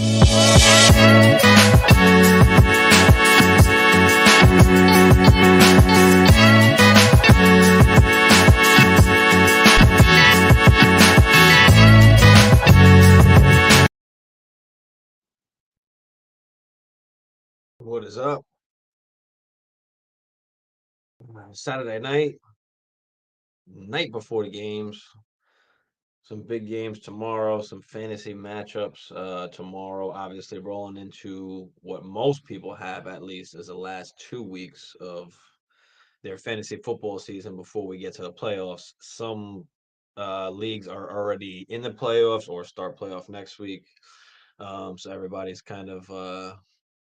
What is up? Saturday night before the games. Some big games tomorrow, some fantasy matchups tomorrow. Obviously, rolling into what most people have at least is the last 2 weeks of their fantasy football season before we get to the playoffs. Some leagues are already in the playoffs or start playoff next week. So everybody's kind of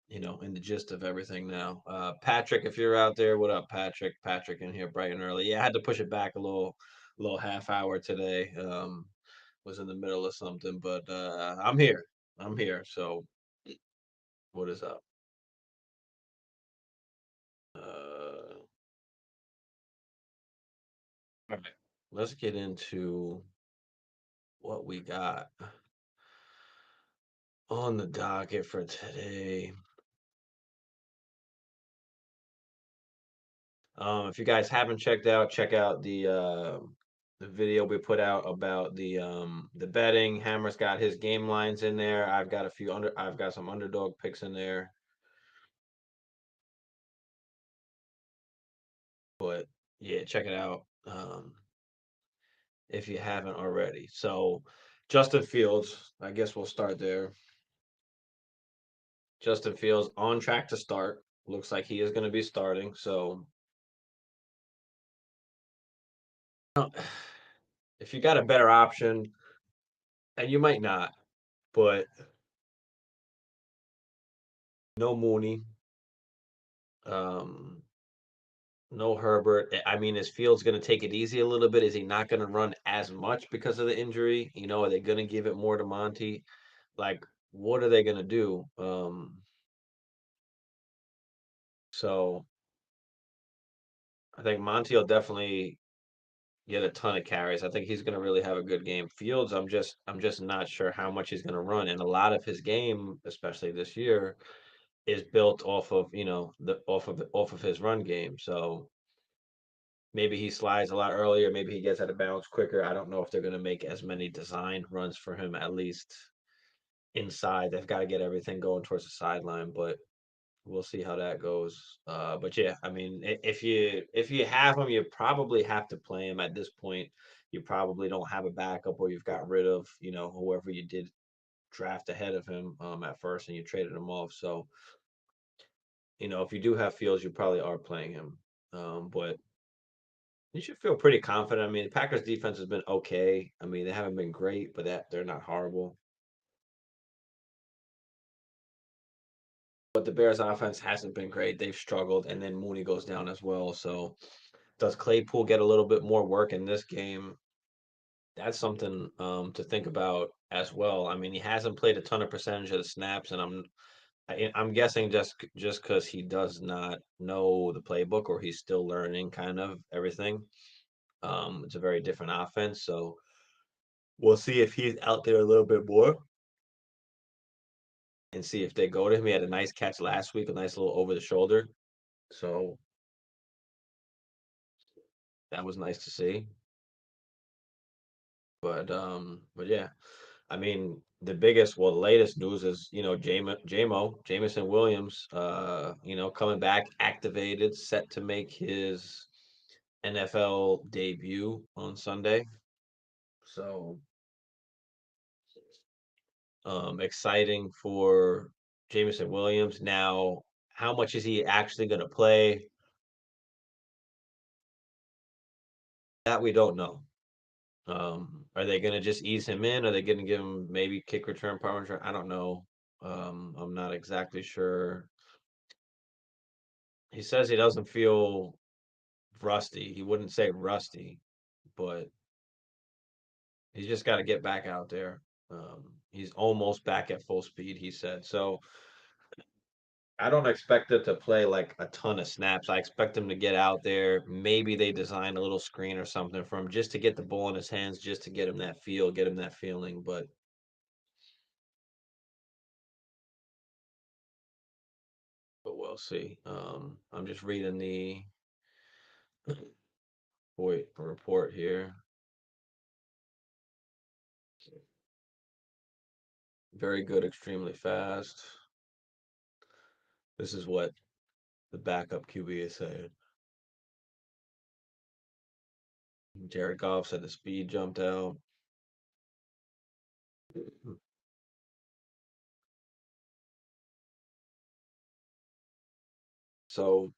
in the gist of everything now. Patrick, if you're out there, what up, Patrick? Patrick in here bright and early. Yeah, I had to push it back a little half hour today. Was in the middle of something, but I'm here. I'm here. So what is up? All right, let's get into what we got on the docket for today. If you guys haven't check out the video we put out about the betting. Hammer's got his game lines in there. I've got some underdog picks in there. But yeah, check it out. If you haven't already. So Justin Fields, I guess we'll start there. Justin Fields on track to start. Looks like he is going to be starting. So if you got a better option, and you might not, but no Mooney, um, no Herbert. I mean, is Fields going to take it easy a little bit? Is he not going to run as much because of the injury? Are they going to give it more to Monty? Like, what are they going to do? So I think Monty will definitely get a ton of carries. I think he's going to really have a good game. Fields, I'm just not sure how much he's going to run, and a lot of his game, especially this year, is built off of off of his run game. So maybe he slides a lot earlier. Maybe he gets out of bounds quicker. I don't know if they're going to make as many designed runs for him, at least inside. They've got to get everything going towards the sideline, but we'll see how that goes. But yeah, I mean, if you have him, you probably have to play him at this point. You probably don't have a backup, or you've got rid of whoever you did draft ahead of him at first, and you traded him off. So if you do have Fields, you probably are playing him. But you should feel pretty confident. I mean, the Packers defense has been okay. I mean, they haven't been great, but they're not horrible. But the Bears offense hasn't been great. They've struggled, and then Mooney goes down as well. So does Claypool get a little bit more work in this game? That's something to think about as well. I mean, he hasn't played a ton of percentage of the snaps, and I'm guessing just because he does not know the playbook, or he's still learning kind of everything. It's a very different offense, so we'll see if he's out there a little bit more and see if they go to him. He had a nice catch last week, a nice little over the shoulder. So that was nice to see. But yeah, I mean, the latest news is, Jameson Williams, coming back, activated, set to make his NFL debut on Sunday. So, exciting for Jameson Williams. Now, how much is he actually going to play? That we don't know. Are they going to just ease him in? Are they going to give him maybe kick return, power return? I don't know. I'm not exactly sure. He says he doesn't feel rusty. He wouldn't say rusty, but he's just got to get back out there. He's almost back at full speed, he said. So I don't expect it to play like a ton of snaps. I expect him to get out there. Maybe they design a little screen or something for him just to get the ball in his hands, just to get him that feel, get him that feeling. But we'll see. I'm just reading the report here. Very good, extremely fast. This is what the backup QB is saying. Jared Goff said the speed jumped out. So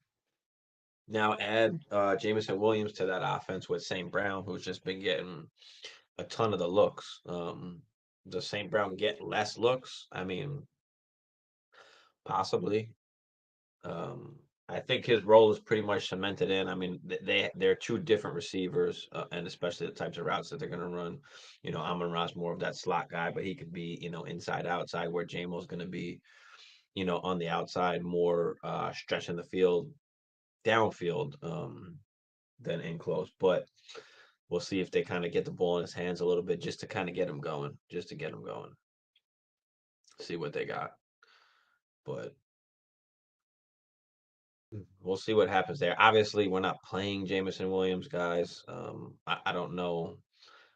now add Jameson Williams to that offense with St. Brown, who's just been getting a ton of the looks. Does St. Brown get less looks? I mean, possibly. Um, I think his role is pretty much cemented in. I mean, they're two different receivers, and especially the types of routes that they're going to run. Amon-Ra's more of that slot guy, but he could be, inside outside, where JAMO's going to be, on the outside, more stretching the field downfield than in close. But we'll see if they kind of get the ball in his hands a little bit, just to kind of get him going, just to get him going. See what they got, but we'll see what happens there. Obviously, we're not playing Jameson Williams, guys. I don't know.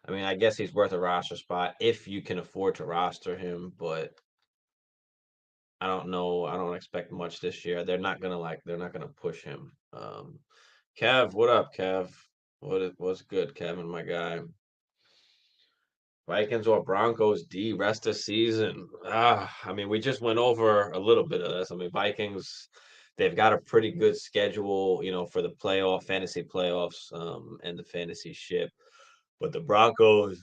I mean, I guess he's worth a roster spot if you can afford to roster him, but I don't know. I don't expect much this year. They're not gonna push him. Kev, what up, Kev? What's good, Kevin, my guy? Vikings or Broncos D rest of season. I mean, we just went over a little bit of this. I mean, Vikings, they've got a pretty good schedule, for the fantasy playoffs, and the fantasy ship. But the Broncos,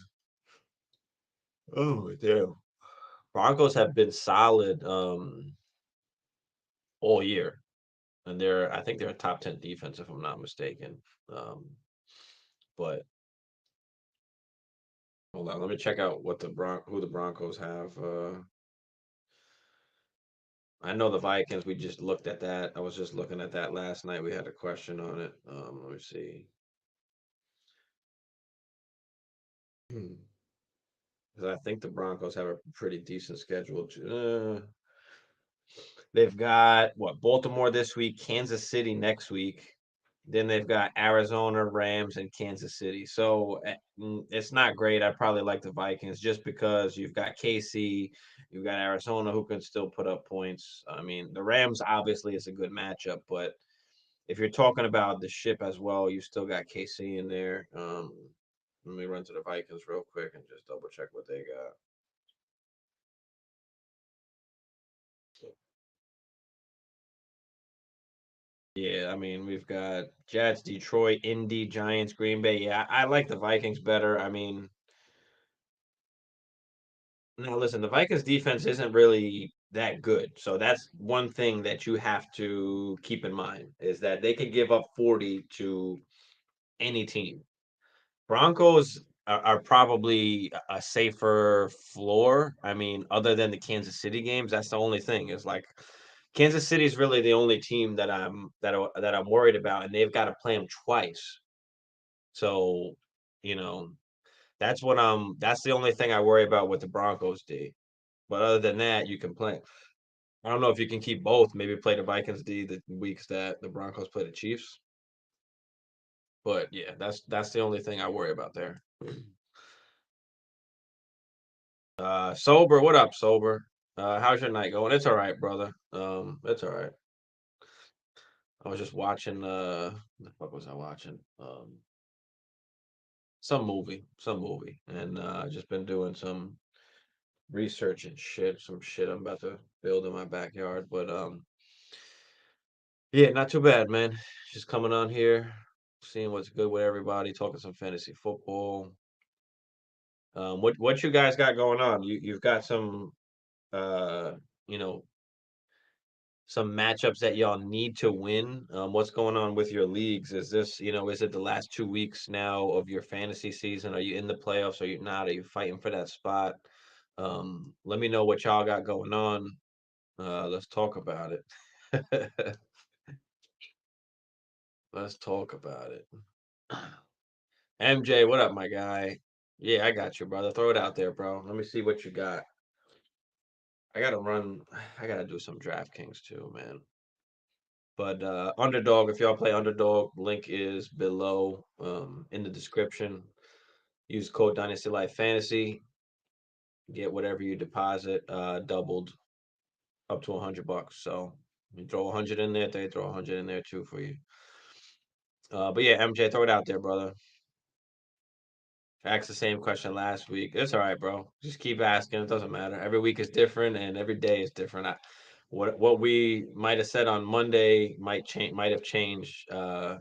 oh damn, Broncos have been solid all year, and I think they're a top 10 defense if I'm not mistaken. Um, but hold on, let me check out who the Broncos have. I know the Vikings. We just looked at that. I was just looking at that last night. We had a question on it. Let me see. 'Cause I think the Broncos have a pretty decent schedule. They've got what, Baltimore this week, Kansas City next week. Then they've got Arizona, Rams, and Kansas City. So it's not great. I probably like the Vikings just because you've got KC, you've got Arizona who can still put up points. I mean, the Rams obviously is a good matchup, but if you're talking about the ship as well, you still got KC in there. Let me run to the Vikings real quick and just double check what they got. Yeah, I mean, we've got Jets, Detroit, Indy, Giants, Green Bay. Yeah, I like the Vikings better. I mean, now listen, the Vikings defense isn't really that good. So that's one thing that you have to keep in mind is that they could give up 40 to any team. Broncos are probably a safer floor. I mean, other than the Kansas City games, that's the only thing. Is like Kansas City is really the only team that I'm worried about, and they've got to play them twice. So, you know, that's the only thing I worry about with the Broncos D. But other than that, you can play. I don't know if you can keep both. Maybe play the Vikings D the weeks that the Broncos play the Chiefs. But yeah, that's the only thing I worry about there. Sober, what up, Sober? How's your night going? It's all right, brother. It's all right. I was just watching the fuck was I watching? Some movie. And just been doing some research and some shit I'm about to build in my backyard. But yeah, not too bad, man. Just coming on here, seeing what's good with everybody, talking some fantasy football. What you guys got going on? You've got some uh you know some matchups that y'all need to win. What's going on with your leagues? Is it the last 2 weeks now of your fantasy season? Are you in the playoffs? Are you not? Are you fighting for that spot? Let me know what y'all got going on. Let's talk about it. Let's talk about it. MJ, what up, my guy? Yeah, I got you, brother. Throw it out there, bro. Let me see what you got. I gotta run. I gotta do some DraftKings too, man. But underdog, if y'all play underdog, link is below in the description. Use code Dynasty Life Fantasy. Get whatever you deposit doubled up to $100. So you throw 100 in there, they throw 100 in there too for you. But yeah, MJ, throw it out there, brother. Asked the same question last week. It's all right, bro. Just keep asking. It doesn't matter. Every week is different, and every day is different. What we might have said on Monday might change, might have changed. Now.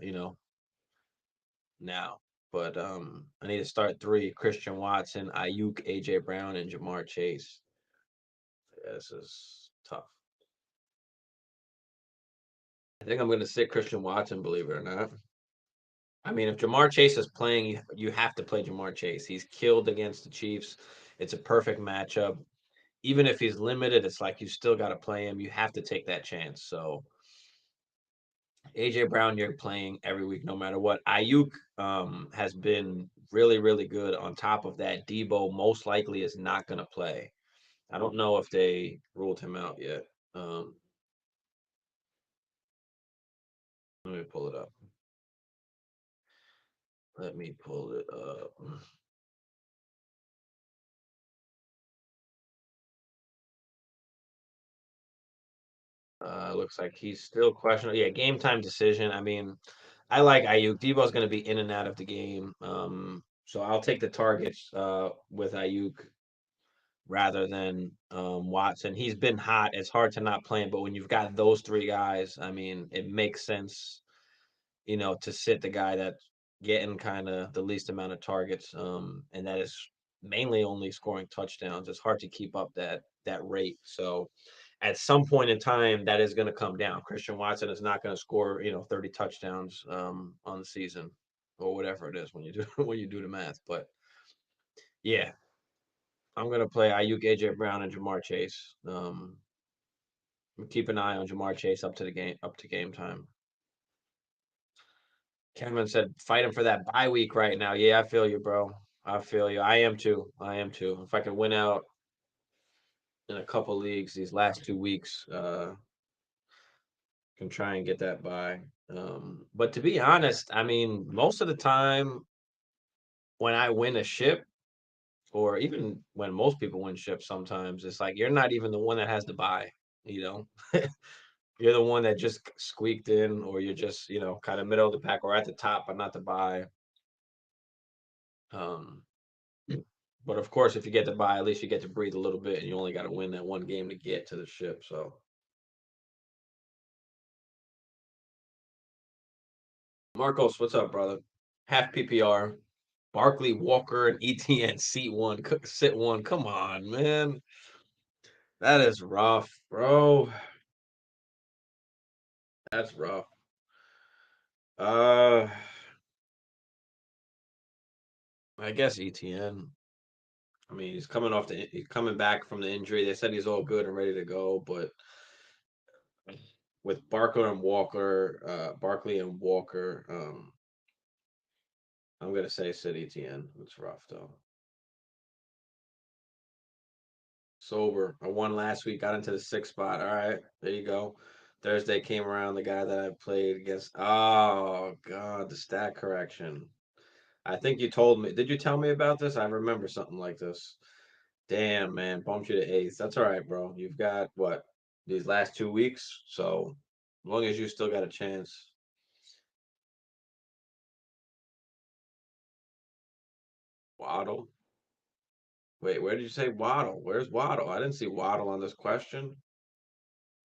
But I need to start three: Christian Watson, Ayuk, AJ Brown, and Jamar Chase. Yeah, this is tough. I think I'm going to sit Christian Watson, believe it or not. I mean, if Jamar Chase is playing, you have to play Jamar Chase. He's killed against the Chiefs. It's a perfect matchup. Even if he's limited, it's like you still got to play him. You have to take that chance. So AJ Brown, you're playing every week, no matter what. Ayuk has been really, really good. On top of that, Debo most likely is not going to play. I don't know if they ruled him out yet. Um, Let me pull it up. Let me pull it up. Looks like he's still questionable. Yeah, game time decision. I mean, I like Ayuk. Debo's going to be in and out of the game. So I'll take the targets with Ayuk rather than Watson. He's been hot. It's hard to not play him, but when you've got those three guys, I mean, it makes sense, to sit the guy that's getting kind of the least amount of targets, and that is mainly only scoring touchdowns. It's hard to keep up that rate. So at some point in time, that is going to come down. Christian Watson is not going to score, 30 touchdowns on the season or whatever it is when you do when you do the math. But yeah, I'm going to play Ayuk, AJ Brown, and Jamar Chase. Keep an eye on Jamar Chase up to game time. Kevin said, fight him for that bye week right now. Yeah, I feel you, bro. I feel you. I am too. I am too. If I can win out in a couple leagues these last 2 weeks, can try and get that bye. But to be honest, I mean, most of the time when I win a ship, or even when most people win ships, sometimes it's like you're not even the one that has the bye. You know, you're the one that just squeaked in, or you're just kind of middle of the pack or at the top, but not the bye. Um, But of course, if you get to buy, at least you get to breathe a little bit, and you only got to win that one game to get to the ship. So, Marcos, what's up, brother? Half PPR, Barkley, Walker, and ETN seat one, sit one. Come on, man, that is rough, bro. That's rough. Uh, I guess ETN. I mean, he's coming back from the injury. They said he's all good and ready to go, but with Barkley and Walker, I'm gonna say sit ETN. It's rough though. Sober. I won last week, got into the sixth spot. All right, there you go. Thursday came around, the guy that I played against. Oh God, the stat correction. I think you told me. Did you tell me about this? I remember something like this. Damn, man, bumped you to eighth. That's all right, bro. You've got what these last 2 weeks, so as long as you still got a chance. Waddle. Wait, where did you say Waddle? Where's Waddle? I didn't see Waddle on this question.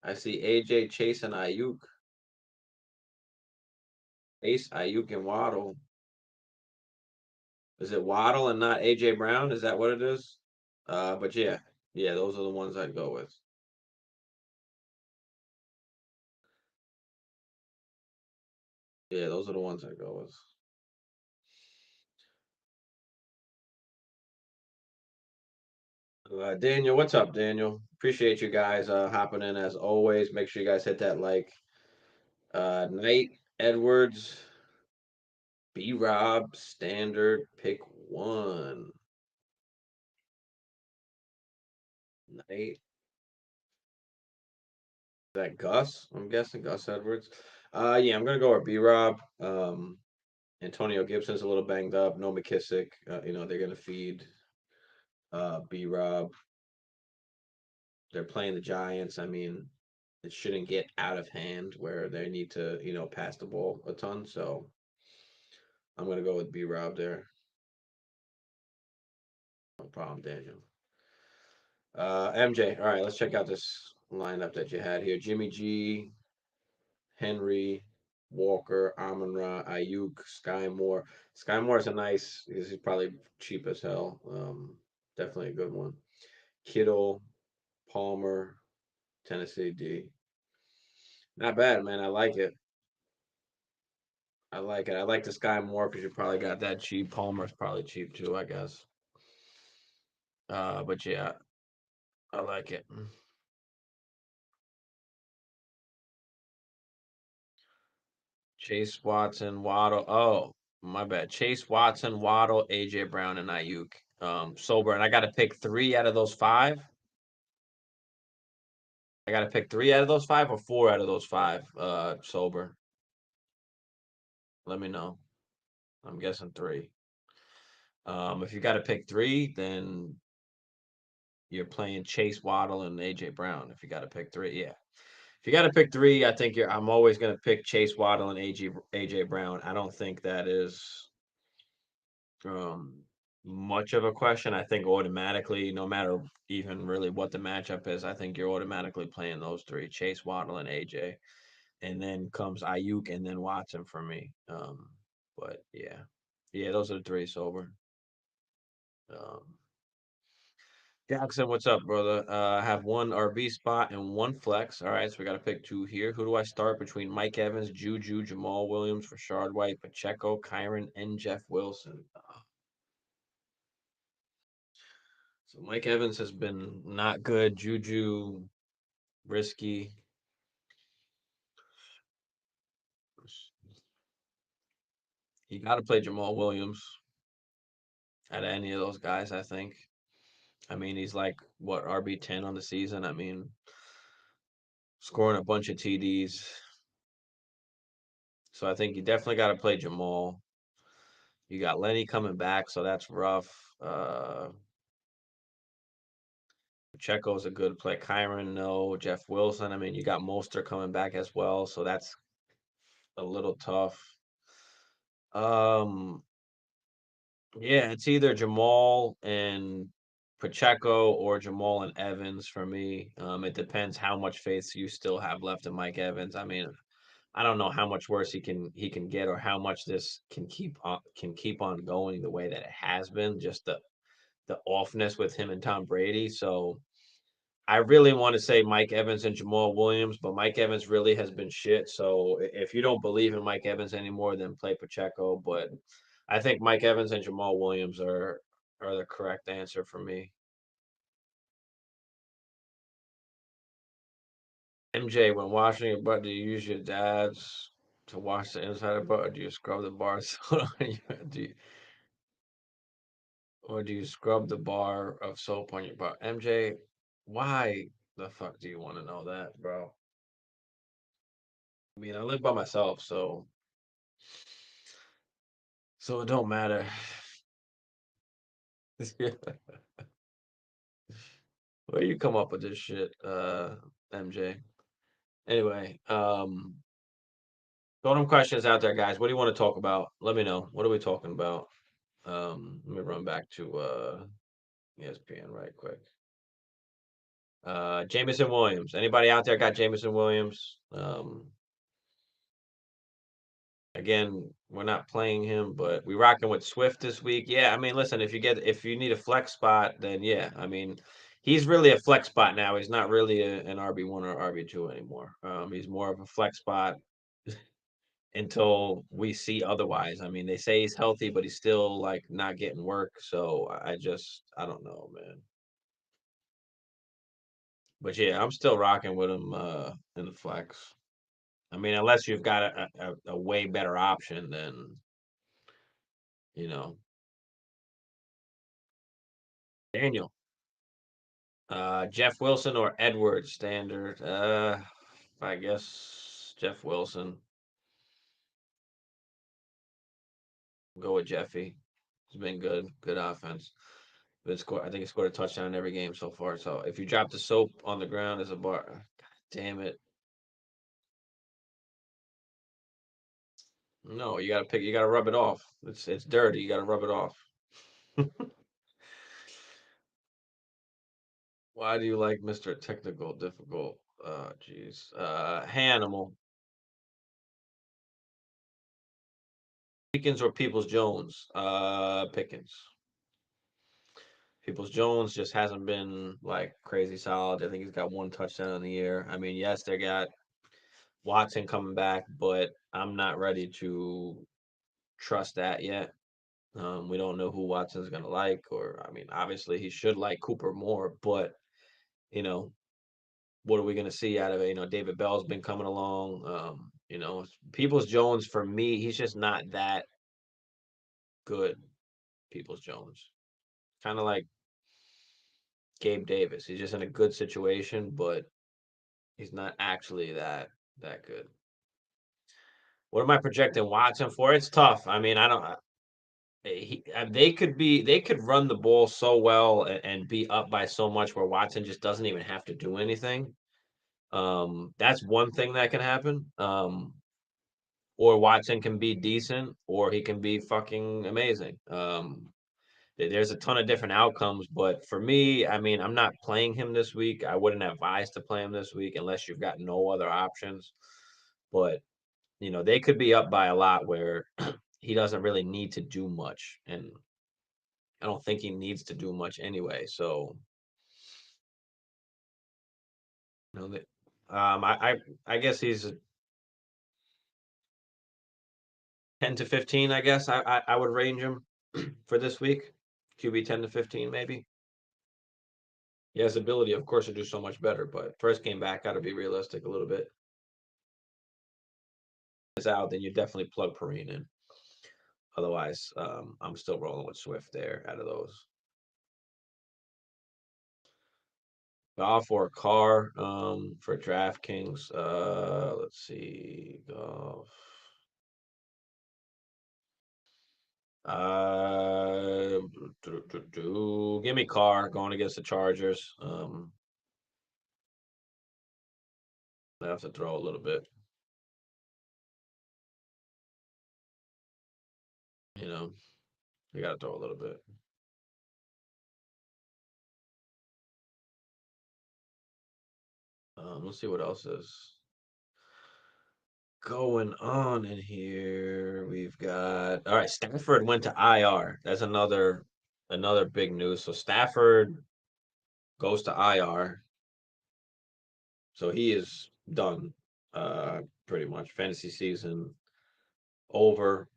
I see AJ Chase and Ayuk. Ace, Ayuk, and Waddle. Is it Waddle and not AJ Brown? Is that what it is? But yeah, yeah, those are the ones I'd go with. Yeah, those are the ones I'd go with. Daniel, what's up, Daniel? Appreciate you guys hopping in as always. Make sure you guys hit that like. Knight, Edwards, B Rob, standard, pick one. Knight, that Gus? I'm guessing Gus Edwards. Yeah, I'm gonna go with B-Rob. Antonio Gibson's a little banged up. No McKissick. They're gonna feed B-Rob. They're playing the Giants. I mean, it shouldn't get out of hand where they need to, pass the ball a ton. So I'm gonna go with B-Rob there. No problem, Daniel. MJ. All right, let's check out this lineup that you had here. Jimmy G, Henry, Walker, Amon Ra, Ayuk, Sky Moore. Sky Moore is a nice because he's probably cheap as hell. Definitely a good one. Kittle, Palmer, Tennessee D. Not bad, man. I like it. I like it. I like the Sky Moore because you probably got that cheap. Palmer's probably cheap too, I guess. But yeah, I like it. Chase Watson, Waddle. Oh, my bad. Chase Watson, Waddle, AJ Brown, and Ayuk. Sober, and I got to pick three out of those five. I got to pick three out of those five or four out of those five. Sober. Let me know. I'm guessing three. If you got to pick three, then you're playing Chase Waddle and AJ Brown. If you got to pick three, yeah. If you got to pick three, I think I'm always going to pick Chase Waddle and AJ Brown. I don't think that is um, much of a question. I think automatically, no matter even really what the matchup is, I think you're automatically playing those three: Chase, Waddle, and AJ. And then comes Ayuk and then Watson for me. But yeah, those are the three sober. Um, Jackson, what's up, brother? I have one RB spot and one flex. All right, so we got to pick two here. Who do I start between Mike Evans, Juju, Jamal Williams, Rashard White, Pacheco, Kyron, and Jeff Wilson? So Mike Evans has been not good. Juju risky. You got to play Jamal Williams out of any of those guys. I think. I mean, he's like what RB10 on the season. I mean, scoring a bunch of TDs. So I think you definitely got to play Jamal. You got Lenny coming back, so that's rough. Pacheco's a good play. Kyron, no. Jeff Wilson. I mean, you got Mostert coming back as well, so that's a little tough. Um, yeah, it's either Jamal and Pacheco or Jamal and Evans for me. It depends how much faith you still have left in Mike Evans. I mean, I don't know how much worse he can get or how much this can keep on going the way that it has been. Just the offness with him and Tom Brady. So I really want to say Mike Evans and Jamal Williams, but Mike Evans really has been shit. So if you don't believe in Mike Evans anymore, then play Pacheco. But I think Mike Evans and Jamal Williams are the correct answer for me. MJ, when washing your butt, do you use your dad's to wash the inside of the butt, or do you scrub the bar soda on your do you, or do you scrub the bar of soap on your butt? MJ, why the fuck do you want to know that, bro? I mean, I live by myself, so it don't matter. Where you come up with this shit, MJ? Anyway, throw them questions out there, guys. What do you want to talk about? Let me know. What are we talking about? Let me run back to ESPN right quick. Jameson Williams. Anybody out there got Jameson Williams? Again, we're not playing him, but we rocking with Swift this week. Yeah, I mean, listen, if you need a flex spot, then yeah, I mean, he's really a flex spot now. He's not really an RB1 or RB2 anymore. He's more of a flex spot until we see otherwise. I mean, they say he's healthy, but he's still like not getting work. So I don't know, man. But yeah, I'm still rocking with him in the flex. I mean, unless you've got a way better option than you know Daniel. Jeff Wilson or Edwards standard. I guess Jeff Wilson. Go with Jeffy. He's been good. Good offense. Been score. I think he scored a touchdown in every game so far. So if you drop the soap on the ground as a bar, God damn it. No, you gotta pick. You gotta rub it off. It's dirty. You gotta rub it off. Why do you like Mr. Technical Difficult? Jeez. Hannibal. Pickens or Peoples Jones? Pickens. Peoples Jones just hasn't been like crazy solid. I think he's got one touchdown in the year. I mean, yes, they got Watson coming back, but I'm not ready to trust that yet. We don't know who Watson's gonna like, or I mean, obviously he should like Cooper more, but you know, what are we gonna see out of it? David Bell's been coming along. Peoples Jones for me, he's just not that good. Peoples Jones, kind of like Gabe Davis. He's just in a good situation, but he's not actually that good. What am I projecting Watson for? It's tough. I mean, I don't. They could run the ball so well and be up by so much where Watson just doesn't even have to do anything. That's one thing that can happen. Or Watson can be decent, or he can be fucking amazing. There's a ton of different outcomes, but for me, I mean, I'm not playing him this week. I wouldn't advise to play him this week unless you've got no other options. But they could be up by a lot where he doesn't really need to do much, and I don't think he needs to do much anyway. So, you know, that, I guess he's 10 to 15. I guess I would range him for this week. QB 10 to 15, maybe. He has ability, of course, to do so much better, but first game back, got to be realistic a little bit. Is out, then you definitely plug Perrine in. Otherwise, I'm still rolling with Swift there out of those. Golf or car for DraftKings. Let's see. Golf. Give me Carr going against the Chargers. I have to throw a little bit. You know, you got to throw a little bit. Let's see what else is going on in here. We've got all right. Stafford went to IR. That's another big news. So Stafford goes to IR. So he is done. Pretty much fantasy season over.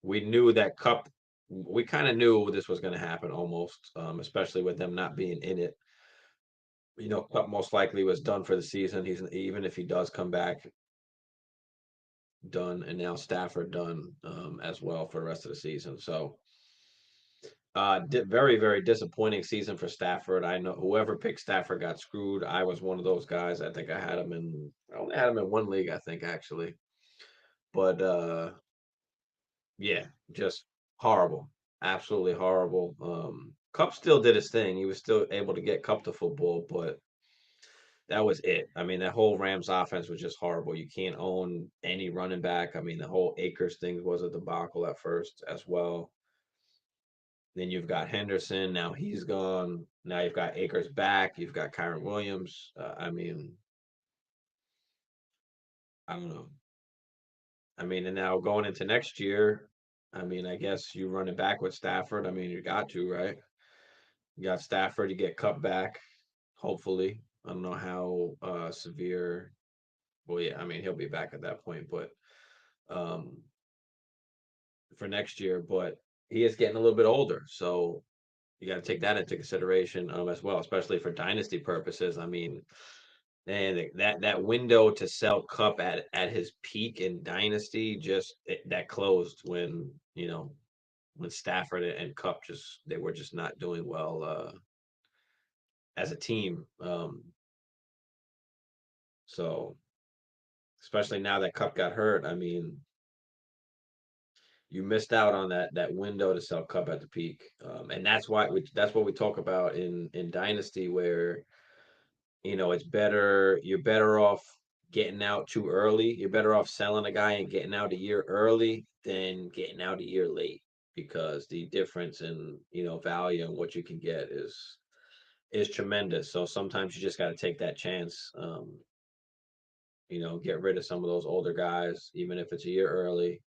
We knew that Cup. We kind of knew this was going to happen almost, especially with them not being in it. Cup most likely was done for the season. He's even if he does come back, done, and now Stafford done as well for the rest of the season. So, very very disappointing season for Stafford. I know whoever picked Stafford got screwed. I was one of those guys. I think I had him in. I only had him in one league, I think actually, but yeah, just horrible, absolutely horrible. Cup still did his thing. He was still able to get Cup to football, but that was it. I mean, that whole Rams offense was just horrible. You can't own any running back. I mean, the whole Akers thing was a debacle at first as well. Then you've got Henderson. Now he's gone. Now you've got Akers back. You've got Kyron Williams. I mean, I don't know. I mean, and now going into next year, I mean, I guess you run it back with Stafford. I mean, you got to, right? You got Stafford. You get Cup back, hopefully. I don't know how severe. Well, yeah, I mean, he'll be back at that point, but um, for next year, but he is getting a little bit older, so you got to take that into consideration as well, especially for dynasty purposes. I mean, and that window to sell Cup at his peak in dynasty that closed when Stafford and Cup they were just not doing well as a team. So, especially now that Cup got hurt, I mean, you missed out on that window to sell Cup at the peak, and that's what we talk about in Dynasty, where it's better. You're better off getting out too early. You're better off selling a guy and getting out a year early than getting out a year late, because the difference in value and what you can get is tremendous. So sometimes you just got to take that chance. Get rid of some of those older guys, even if it's a year early,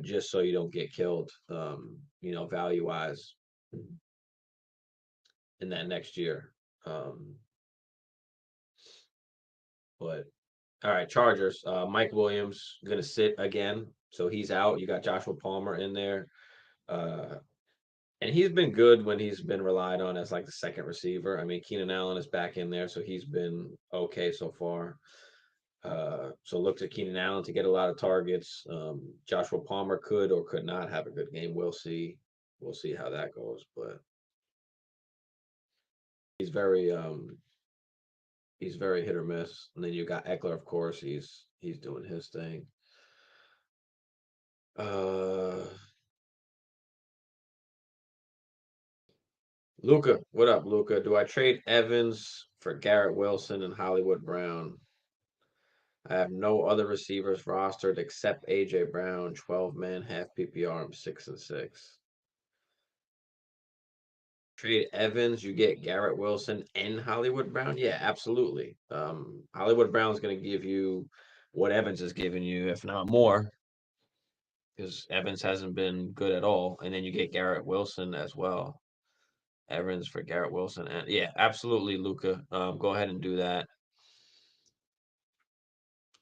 just so you don't get killed, value wise in that next year. Um, but all right, Chargers. Mike Williams gonna sit again, so he's out. You got Joshua Palmer in there, uh, and he's been good when he's been relied on as like the second receiver. I mean, Keenan Allen is back in there, so he's been okay so far. So look to Keenan Allen to get a lot of targets. Joshua Palmer could or could not have a good game. We'll see. We'll see how that goes, but he's very he's very hit or miss. And then you got Eckler, of course. He's doing his thing. Uh Luca, what up, Luca? Do I trade Evans for Garrett Wilson and Hollywood Brown? I have no other receivers rostered except AJ Brown, 12-man half PPR. I'm 6-6. Trade Evans, you get Garrett Wilson and Hollywood Brown. Yeah, absolutely. Hollywood Brown's going to give you what Evans is giving you, if not more, because Evans hasn't been good at all. And then you get Garrett Wilson as well. Evans for Garrett Wilson, and yeah, absolutely, Luca. Go ahead and do that.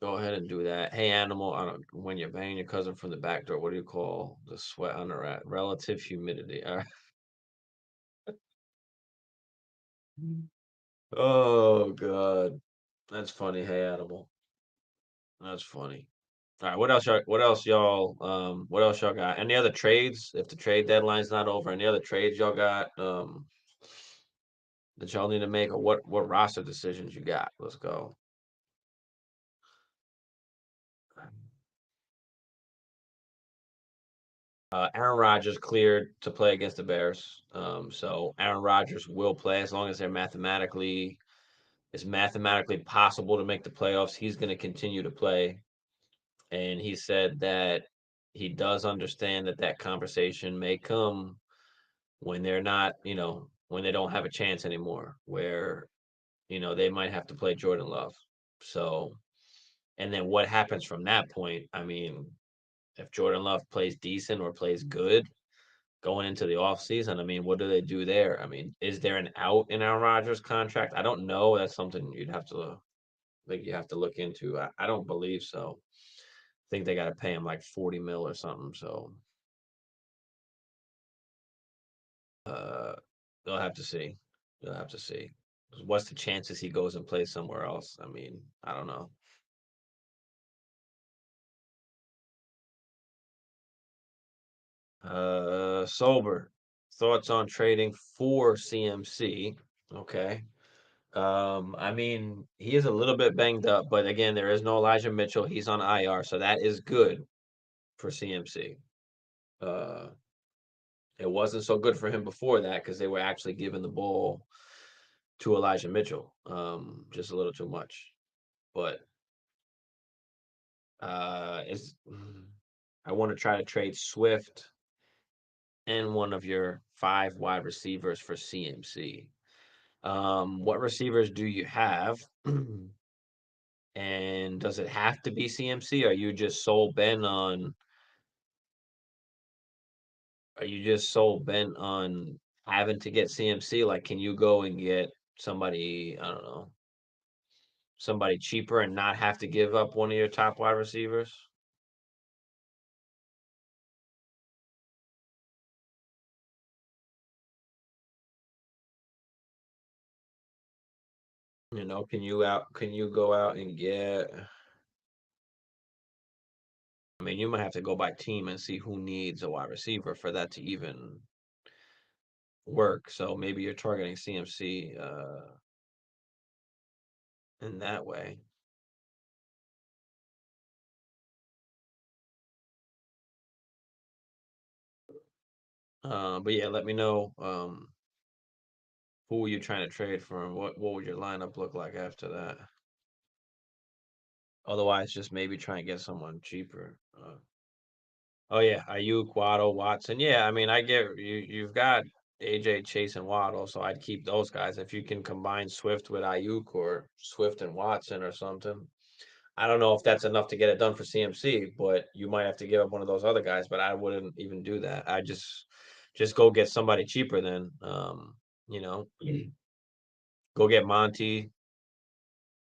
Go ahead and do that. Hey, animal, I don't, when you're banging your cousin from the back door, what do you call the sweat under at? Relative humidity. All right. Oh God, that's funny. Hey, animal, that's funny. All right, what else y'all got? Any other trades? If the trade deadline's not over, any other trades y'all got that y'all need to make, or what roster decisions you got? Let's go. Aaron Rodgers cleared to play against the Bears. So Aaron Rodgers will play as long as it's mathematically possible to make the playoffs. He's going to continue to play, and he said that he does understand that conversation may come when they're not, when they don't have a chance anymore, where they might have to play Jordan Love. So, and then what happens from that point? I mean, if Jordan Love plays decent or plays good going into the offseason, I mean, what do they do there? I mean, is there an out in Aaron Rodgers' contract? I don't know. That's something you have to look into. I don't believe so. I think they got to pay him like 40 mil or something. So uh, they'll have to see. They'll have to see. What's the chances he goes and plays somewhere else? I mean, I don't know. Sober. Thoughts on trading for CMC? Okay. I mean, he is a little bit banged up, but again, there is no Elijah Mitchell. He's on IR, so that is good for CMC. Uh, it wasn't so good for him before that because they were actually giving the ball to Elijah Mitchell, just a little too much. But is I want to try to trade Swift and one of your 5 wide receivers for CMC. What receivers do you have? And does it have to be CMC? Are you just so bent on having to get CMC? Like, can you go and get somebody, I don't know, somebody cheaper and not have to give up one of your top wide receivers? Can you go out and get, I mean, you might have to go by team and see who needs a wide receiver for that to even work. So maybe you're targeting CMC in that way. But yeah, let me know who were you trying to trade for, and what would your lineup look like after that? Otherwise, just maybe try and get someone cheaper. Oh yeah, Ayuk, Waddle, Watson. Yeah, I mean, I get you. You've got AJ, Chase, and Waddle, so I'd keep those guys. If you can combine Swift with Ayuk or Swift and Watson or something, I don't know if that's enough to get it done for CMC, but you might have to give up one of those other guys. But I wouldn't even do that. I just go get somebody cheaper then. You know, go get Monty,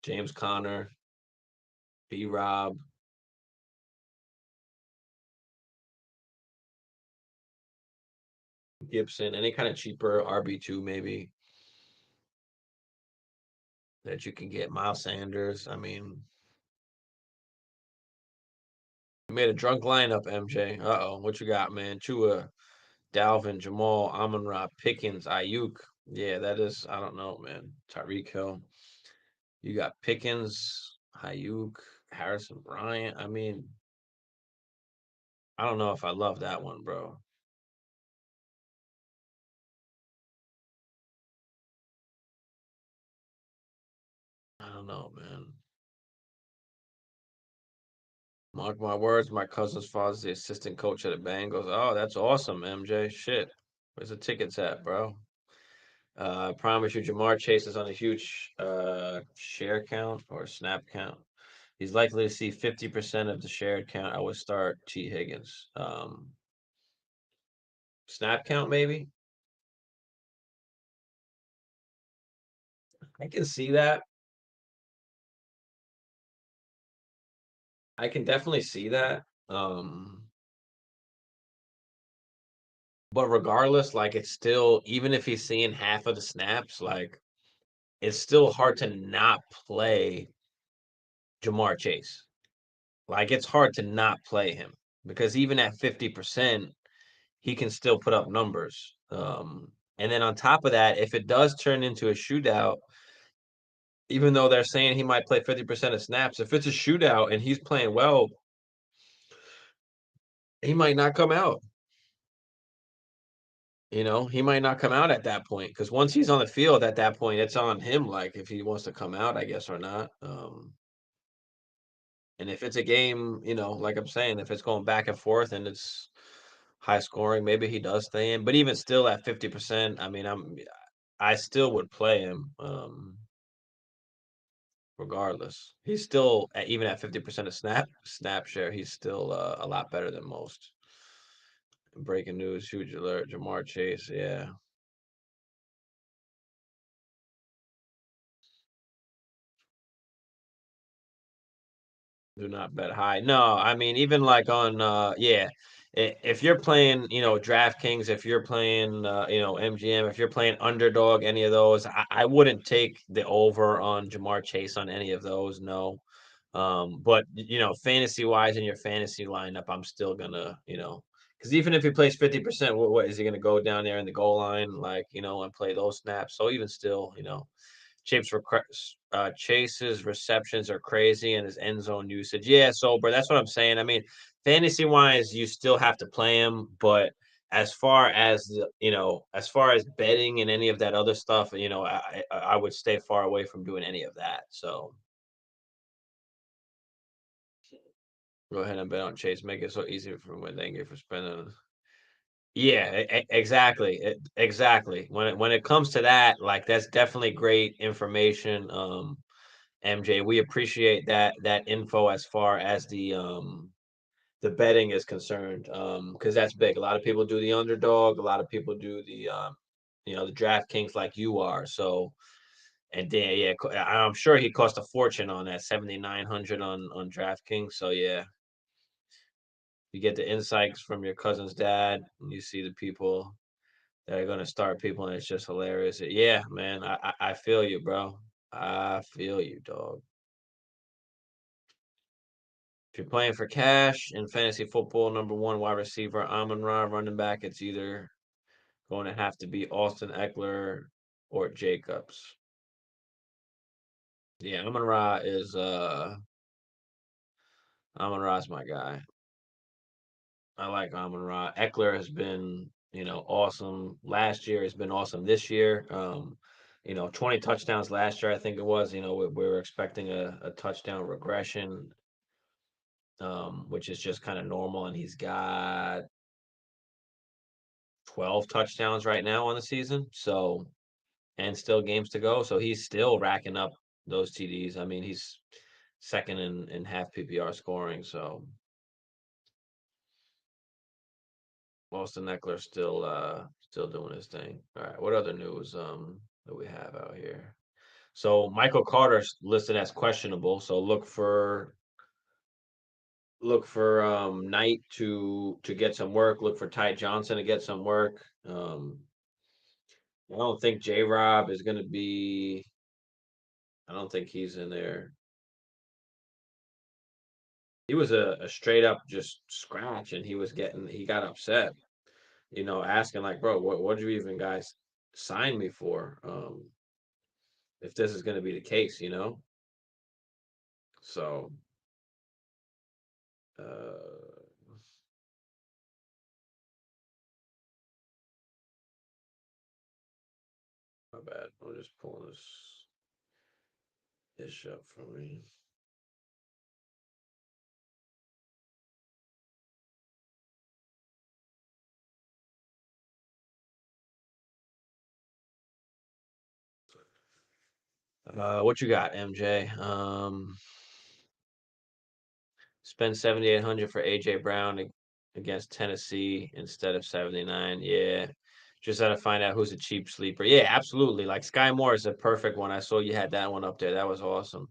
James Conner, B Rob, Gibson, any kind of cheaper RB2 maybe that you can get. Miles Sanders. I mean, you made a drunk lineup, MJ. Uh-oh, what you got, man? Chua, Dalvin, Jamal, Amon-Ra, Pickens, Ayuk. Yeah, that is, I don't know, man. Tyreek Hill. You got Pickens, Ayuk, Harrison Bryant. I mean, I don't know if I love that one, bro. I don't know, man. Mark my words, my cousin's father's the assistant coach at the Bengals. Oh, that's awesome, MJ. Shit. Where's the tickets at, bro? I promise you, Jamar Chase is on a huge share count or snap count. He's likely to see 50% of the shared count. I would start T. Higgins. Snap count, maybe? I can see that. I can definitely see that. But regardless, like it's still, even if he's seeing half of the snaps, like it's still hard to not play Jamar Chase. Like it's hard to not play him because even at 50%, he can still put up numbers. And then on top of that, if it does turn into a shootout, even though they're saying he might play 50% of snaps, if it's a shootout and he's playing well, he might not come out. He might not come out at that point because once he's on the field at that point, it's on him, like if he wants to come out, I guess, or not. And if it's a game, like I'm saying, if it's going back and forth and it's high scoring, maybe he does stay in. But even still at 50%, I mean, I still would play him. Regardless. He's still even at 50% of snap share, he's still a lot better than most. Breaking news, huge alert, Jamar Chase, yeah. Do not bet high. No, I mean even like on yeah, if you're playing, DraftKings, if you're playing MGM, if you're playing underdog, any of those, I wouldn't take the over on Jamar Chase on any of those, no. But fantasy wise in your fantasy lineup, I'm still gonna, because even if he plays 50%, what is he gonna go down there in the goal line, like, and play those snaps? So even still, Chase's receptions are crazy and his end zone usage. Yeah, so but that's what I'm saying. I mean, fantasy wise, you still have to play him, but as far as betting and any of that other stuff, I would stay far away from doing any of that. So go ahead and bet on Chase. Make it so easy for when they get for spending. Yeah, exactly, exactly. When it comes to that, like that's definitely great information. MJ, we appreciate that info as far as the betting is concerned, because that's big. A lot of people do the underdog. A lot of people do the DraftKings like you are. So, and then yeah, I'm sure he cost a fortune on that 7,900 on DraftKings. So yeah, you get the insights from your cousin's dad, and you see the people that are gonna start people, and it's just hilarious. Yeah, man, I feel you, bro. I feel you, dog. If you're playing for cash in fantasy football, number one wide receiver, Amon-Ra, running back, it's either going to have to be Austin Eckler or Jacobs. Yeah, Amon-Ra's my guy. I like Amon-Ra. Eckler has been awesome last year. He's been awesome this year. 20 touchdowns last year, I think it was. We were expecting a touchdown regression, which is just kind of normal. And he's got 12 touchdowns right now on the season. So, and still games to go. So he's still racking up those TDs. I mean, he's second in half PPR scoring. So Austin Eckler still doing his thing. All right, what other news that we have out here? So Michael Carter's listed as questionable. So look for Knight to get some work. Look for Ty Johnson to get some work. I don't think J Rob is going to be. I don't think he's in there. He was a straight up just scratch, and he got upset. Asking like, bro, what did you even guys sign me for? If this is going to be the case. So, uh, my bad. I'm just pulling this up for me. What you got, MJ? Spend 7,800 for AJ Brown against Tennessee instead of 79. Yeah. Just had to find out who's a cheap sleeper. Yeah, absolutely. Like Sky Moore is a perfect one. I saw you had that one up there. That was awesome.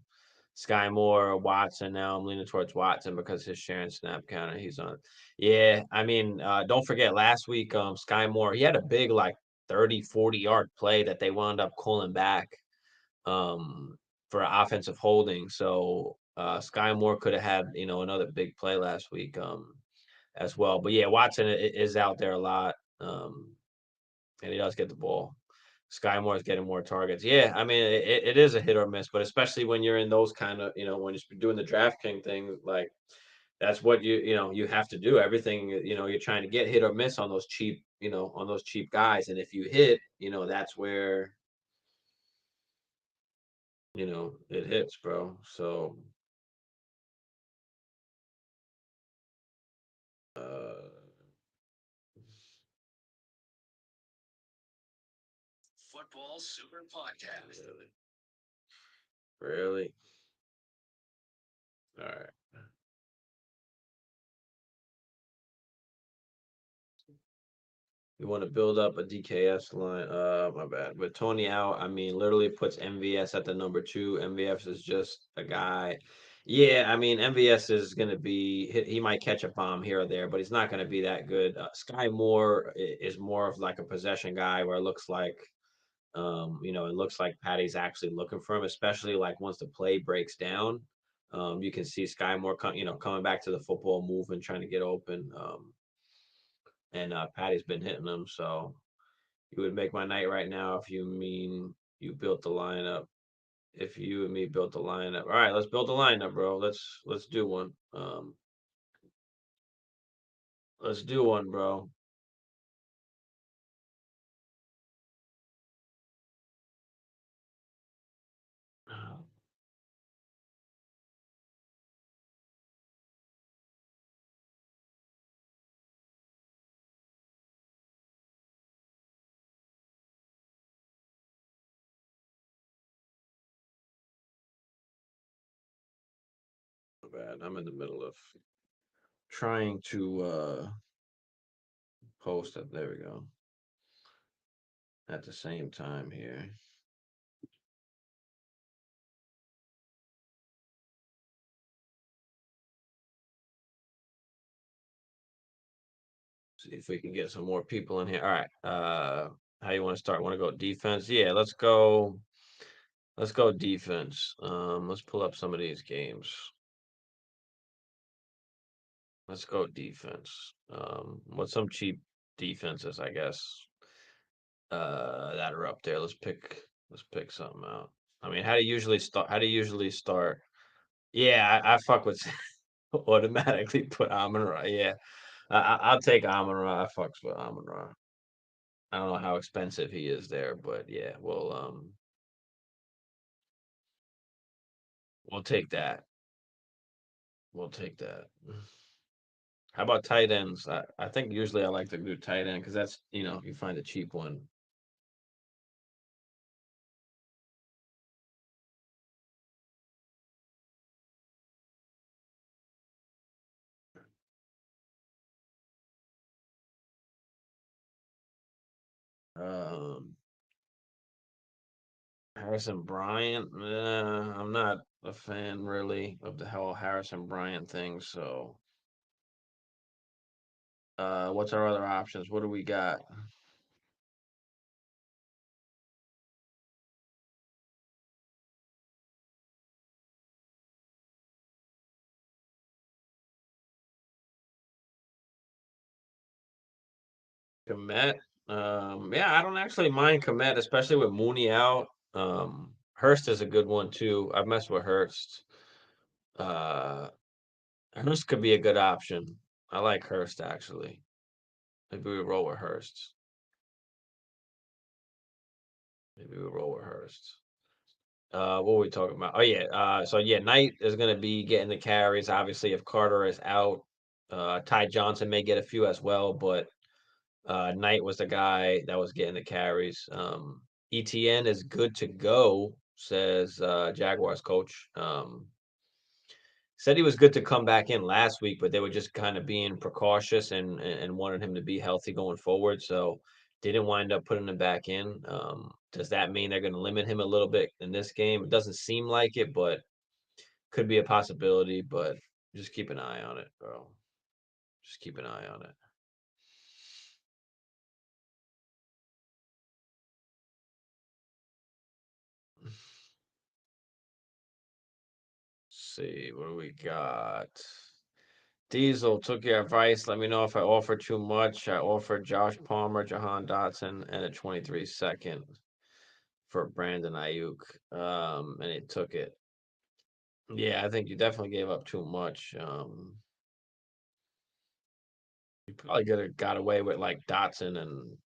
Sky Moore, Watson. Now I'm leaning towards Watson because his sharing snap counter. He's on. Yeah, I mean, don't forget last week, Sky Moore, he had a big like 30, 40-yard play that they wound up calling back um, for offensive holding. So Sky Moore could have had another big play last week as well. But yeah, Watson is out there a lot, and he does get the ball. Sky Moore is getting more targets. Yeah, I mean it is a hit or miss, but especially when you're in those kind of when you're doing the DraftKings thing, like that's what you have to do. Everything you're trying to get hit or miss on those cheap guys, and if you hit, that's where it hits, bro. So uh Football Super Podcast. Really? All right. You want to build up a DKS line? My bad. With Tony out, I mean, literally puts MVS at the number two. MVS is just a guy. Yeah, I mean, MVS is going to be, he might catch a bomb here or there, but he's not going to be that good. Sky Moore is more of like a possession guy where it looks like, it looks like Patty's actually looking for him, especially like once the play breaks down. You can see Sky Moore, coming back to the football, moving, trying to get open. And Patty's been hitting them. So you would make my night right now if you mean you built the lineup. If you and me built the lineup, all right, let's build the lineup, bro. Let's do one. Let's do one, bro. Oh, bad. I'm in the middle of trying to post it. There we go. At the same time here. See if we can get some more people in here. All right. How you want to start? Want to go defense? Yeah, let's go. Let's go defense. Let's pull up some of these games. Let's go defense. What's some cheap defenses, I guess, that are up there. Let's pick something out. I mean, how do you usually start? How do you usually start? Yeah, I fuck with automatically put Amon Ra. Yeah, I'll take Amon Ra. I fucks with Amon Ra. I don't know how expensive he is there, but yeah, we'll take that. We'll take that. How about tight ends? I think usually I like to do tight end because that's you find a cheap one. Um, Harrison Bryant. I'm not a fan really of the whole Harrison Bryant thing. So, what's our other options? What do we got? Komet. Yeah, I don't actually mind Komet, especially with Mooney out. Hurst is a good one too. I've messed with Hurst. Uh, Hurst could be a good option. I like Hurst actually. Maybe we roll with Hurst. Maybe we roll with Hurst. What were we talking about? Oh yeah. So yeah, Knight is gonna be getting the carries. Obviously, if Carter is out, Ty Johnson may get a few as well, but Knight was the guy that was getting the carries. ETN is good to go, says Jaguars coach. Said he was good to come back in last week, but they were just kind of being precautious and wanted him to be healthy going forward. So didn't wind up putting him back in. Does that mean they're going to limit him a little bit in this game? It doesn't seem like it, but could be a possibility. But just keep an eye on it, bro. Just keep an eye on it. See what do we got? Diesel took your advice. Let me know if I offer too much. I offered Josh Palmer, Jahan Dotson, and a 23 second for Brandon Ayuk. And he took it. Yeah, I think you definitely gave up too much. You probably could have got away with like Dotson and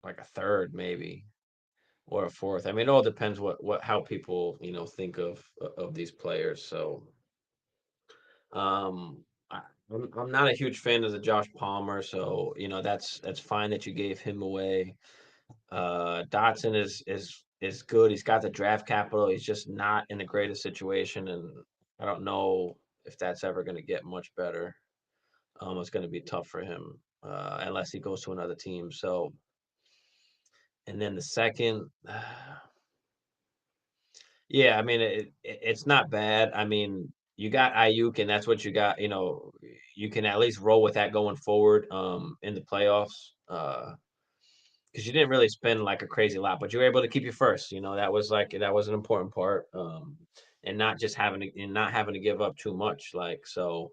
like a third, maybe, or a fourth. I mean, it all depends what how people think of these players. So, um, I, I'm not a huge fan of the Josh Palmer, so that's fine that you gave him away. Dotson is good. He's got the draft capital. He's just not in the greatest situation, and I don't know if that's ever going to get much better. It's going to be tough for him unless he goes to another team. So, and then the second, yeah, I mean it's not bad. I mean you got Ayuk, and that's what you got. You can at least roll with that going forward in the playoffs. Because you didn't really spend like a crazy lot, but you were able to keep your first. That was an important part, and not having to give up too much. Like so,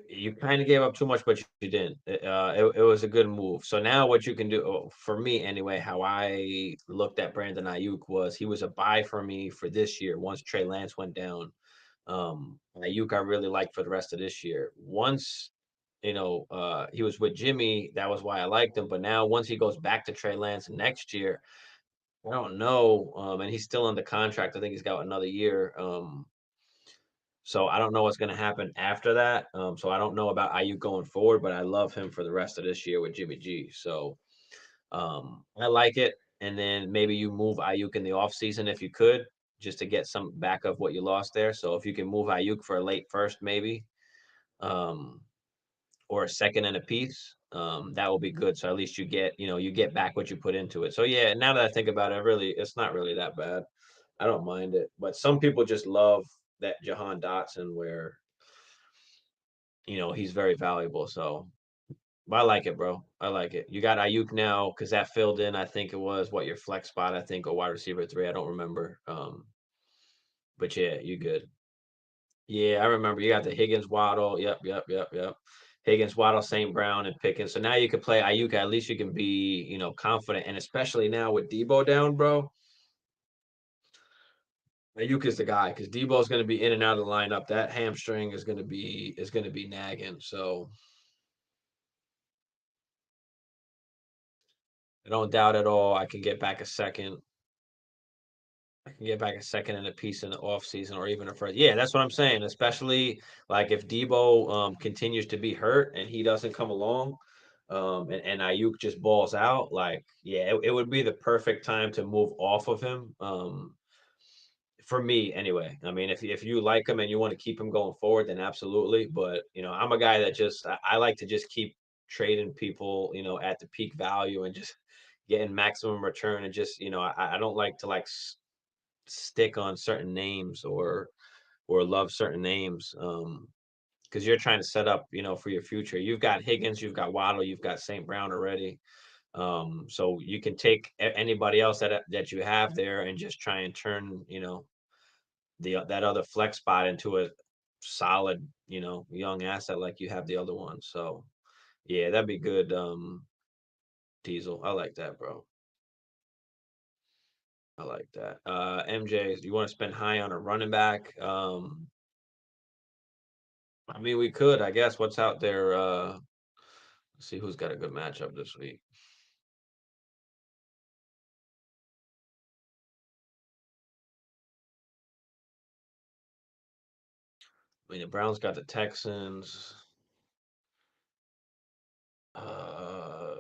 you kind of gave up too much, but you didn't. It was a good move. So now what you can do for me anyway, how I looked at Brandon Ayuk was he was a buy for me for this year. Once Trey Lance went down, Ayuk I really liked for the rest of this year. Once he was with Jimmy. That was why I liked him. But now, once he goes back to Trey Lance next year, I don't know. And he's still under contract. I think he's got another year. So I don't know what's going to happen after that. So I don't know about Ayuk going forward, but I love him for the rest of this year with Jimmy G. So I like it. And then maybe you move Ayuk in the offseason if you could, just to get some back of what you lost there. So if you can move Ayuk for a late first, maybe. Um, or a second and a piece, that will be good. So at least you get back what you put into it. So yeah, now that I think about it, really, it's not really that bad. I don't mind it, but some people just love that Jahan Dotson where he's very valuable. So I like it, bro. I like it. You got Ayuk now because that filled in. I think it was what your flex spot. I think a wide receiver three. I don't remember. But yeah, you good. Yeah, I remember you got the Higgins, Waddle. Yep, yep, yep, yep. Higgins, Waddle, St. Brown, and Pickens. So now you can play Ayuka. At least you can be, confident. And especially now with Debo down, bro, Ayuka's the guy because Debo's going to be in and out of the lineup. That hamstring is going to be nagging. So I don't doubt at all I can get back a second. I can get back a second and a piece in the offseason or even a first. Yeah, that's what I'm saying. Especially like if Debo continues to be hurt and he doesn't come along, and Ayuk just balls out, like yeah, it would be the perfect time to move off of him. For me anyway. I mean, if you like him and you want to keep him going forward, then absolutely. But I'm a guy that just I like to just keep trading people, at the peak value and just getting maximum return and just I don't like to like stick on certain names or love certain names because you're trying to set up for your future. You've got Higgins, you've got Waddle, you've got St. Brown already. So you can take anybody else that you have there and just try and turn that other flex spot into a solid young asset like you have the other one. So yeah, that'd be good. Diesel, I like that, bro. I like that. MJ, you want to spend high on a running back? I mean, we could, I guess. What's out there? Let's see who's got a good matchup this week. I mean, the Browns got the Texans. Uh,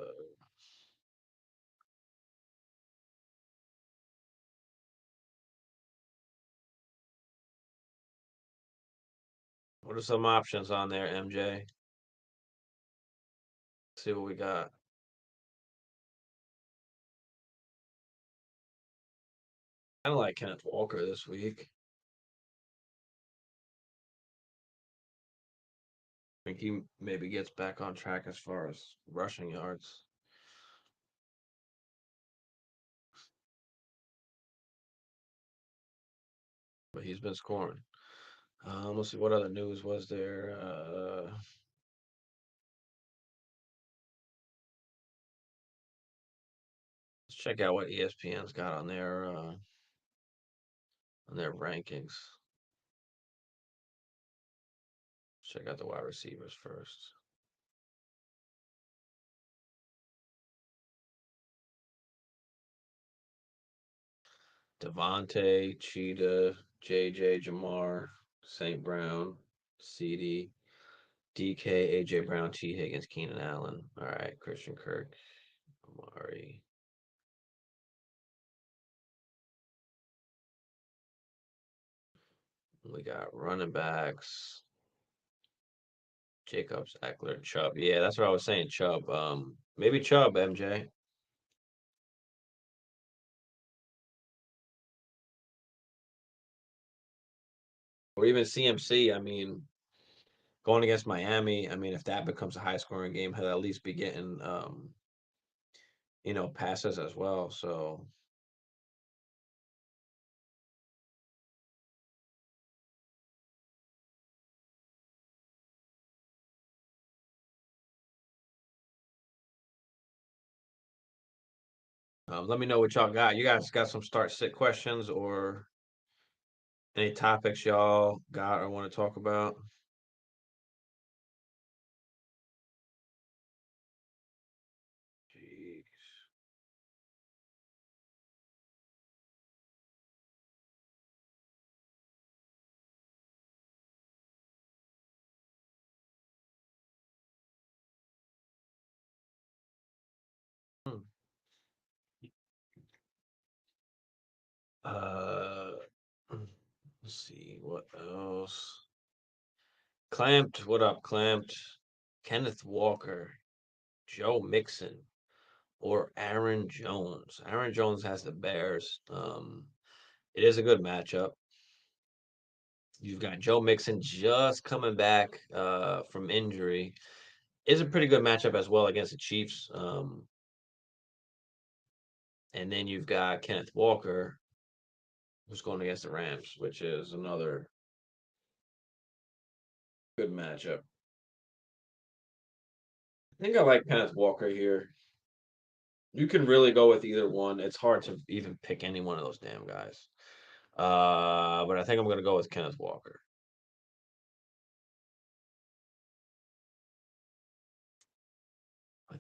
what are some options on there, MJ? See what we got. I don't like Kenneth Walker this week. I think he maybe gets back on track as far as rushing yards, but he's been scoring. Let's see what other news was there. Let's check out what ESPN's got on their rankings. Check out the wide receivers first. Devontae, Cheetah, JJ, Jamar, St. Brown, CD, DK, AJ Brown, T. Higgins, Keenan Allen. All right, Christian Kirk, Amari. We got running backs. Jacobs, Eckler, Chubb. Yeah, that's what I was saying. Chubb. Maybe Chubb, MJ. Or even CMC. I mean, going against Miami, I mean, if that becomes a high scoring game, he'll at least be getting passes as well. So let me know what y'all got. You guys got some start sit questions or any topics y'all got or want to talk about? Jeez. Hmm. Uh, let's see what else. Clamped, what up, Clamped? Kenneth Walker, Joe Mixon, or Aaron Jones. Aaron Jones has the Bears. It is a good matchup. You've got Joe Mixon just coming back from injury. Is a pretty good matchup as well against the Chiefs. And then you've got Kenneth Walker, who's going against the Rams, which is another good matchup. I think I like Kenneth Walker here. You can really go with either one. It's hard to even pick any one of those damn guys. But I think I'm gonna go with Kenneth Walker.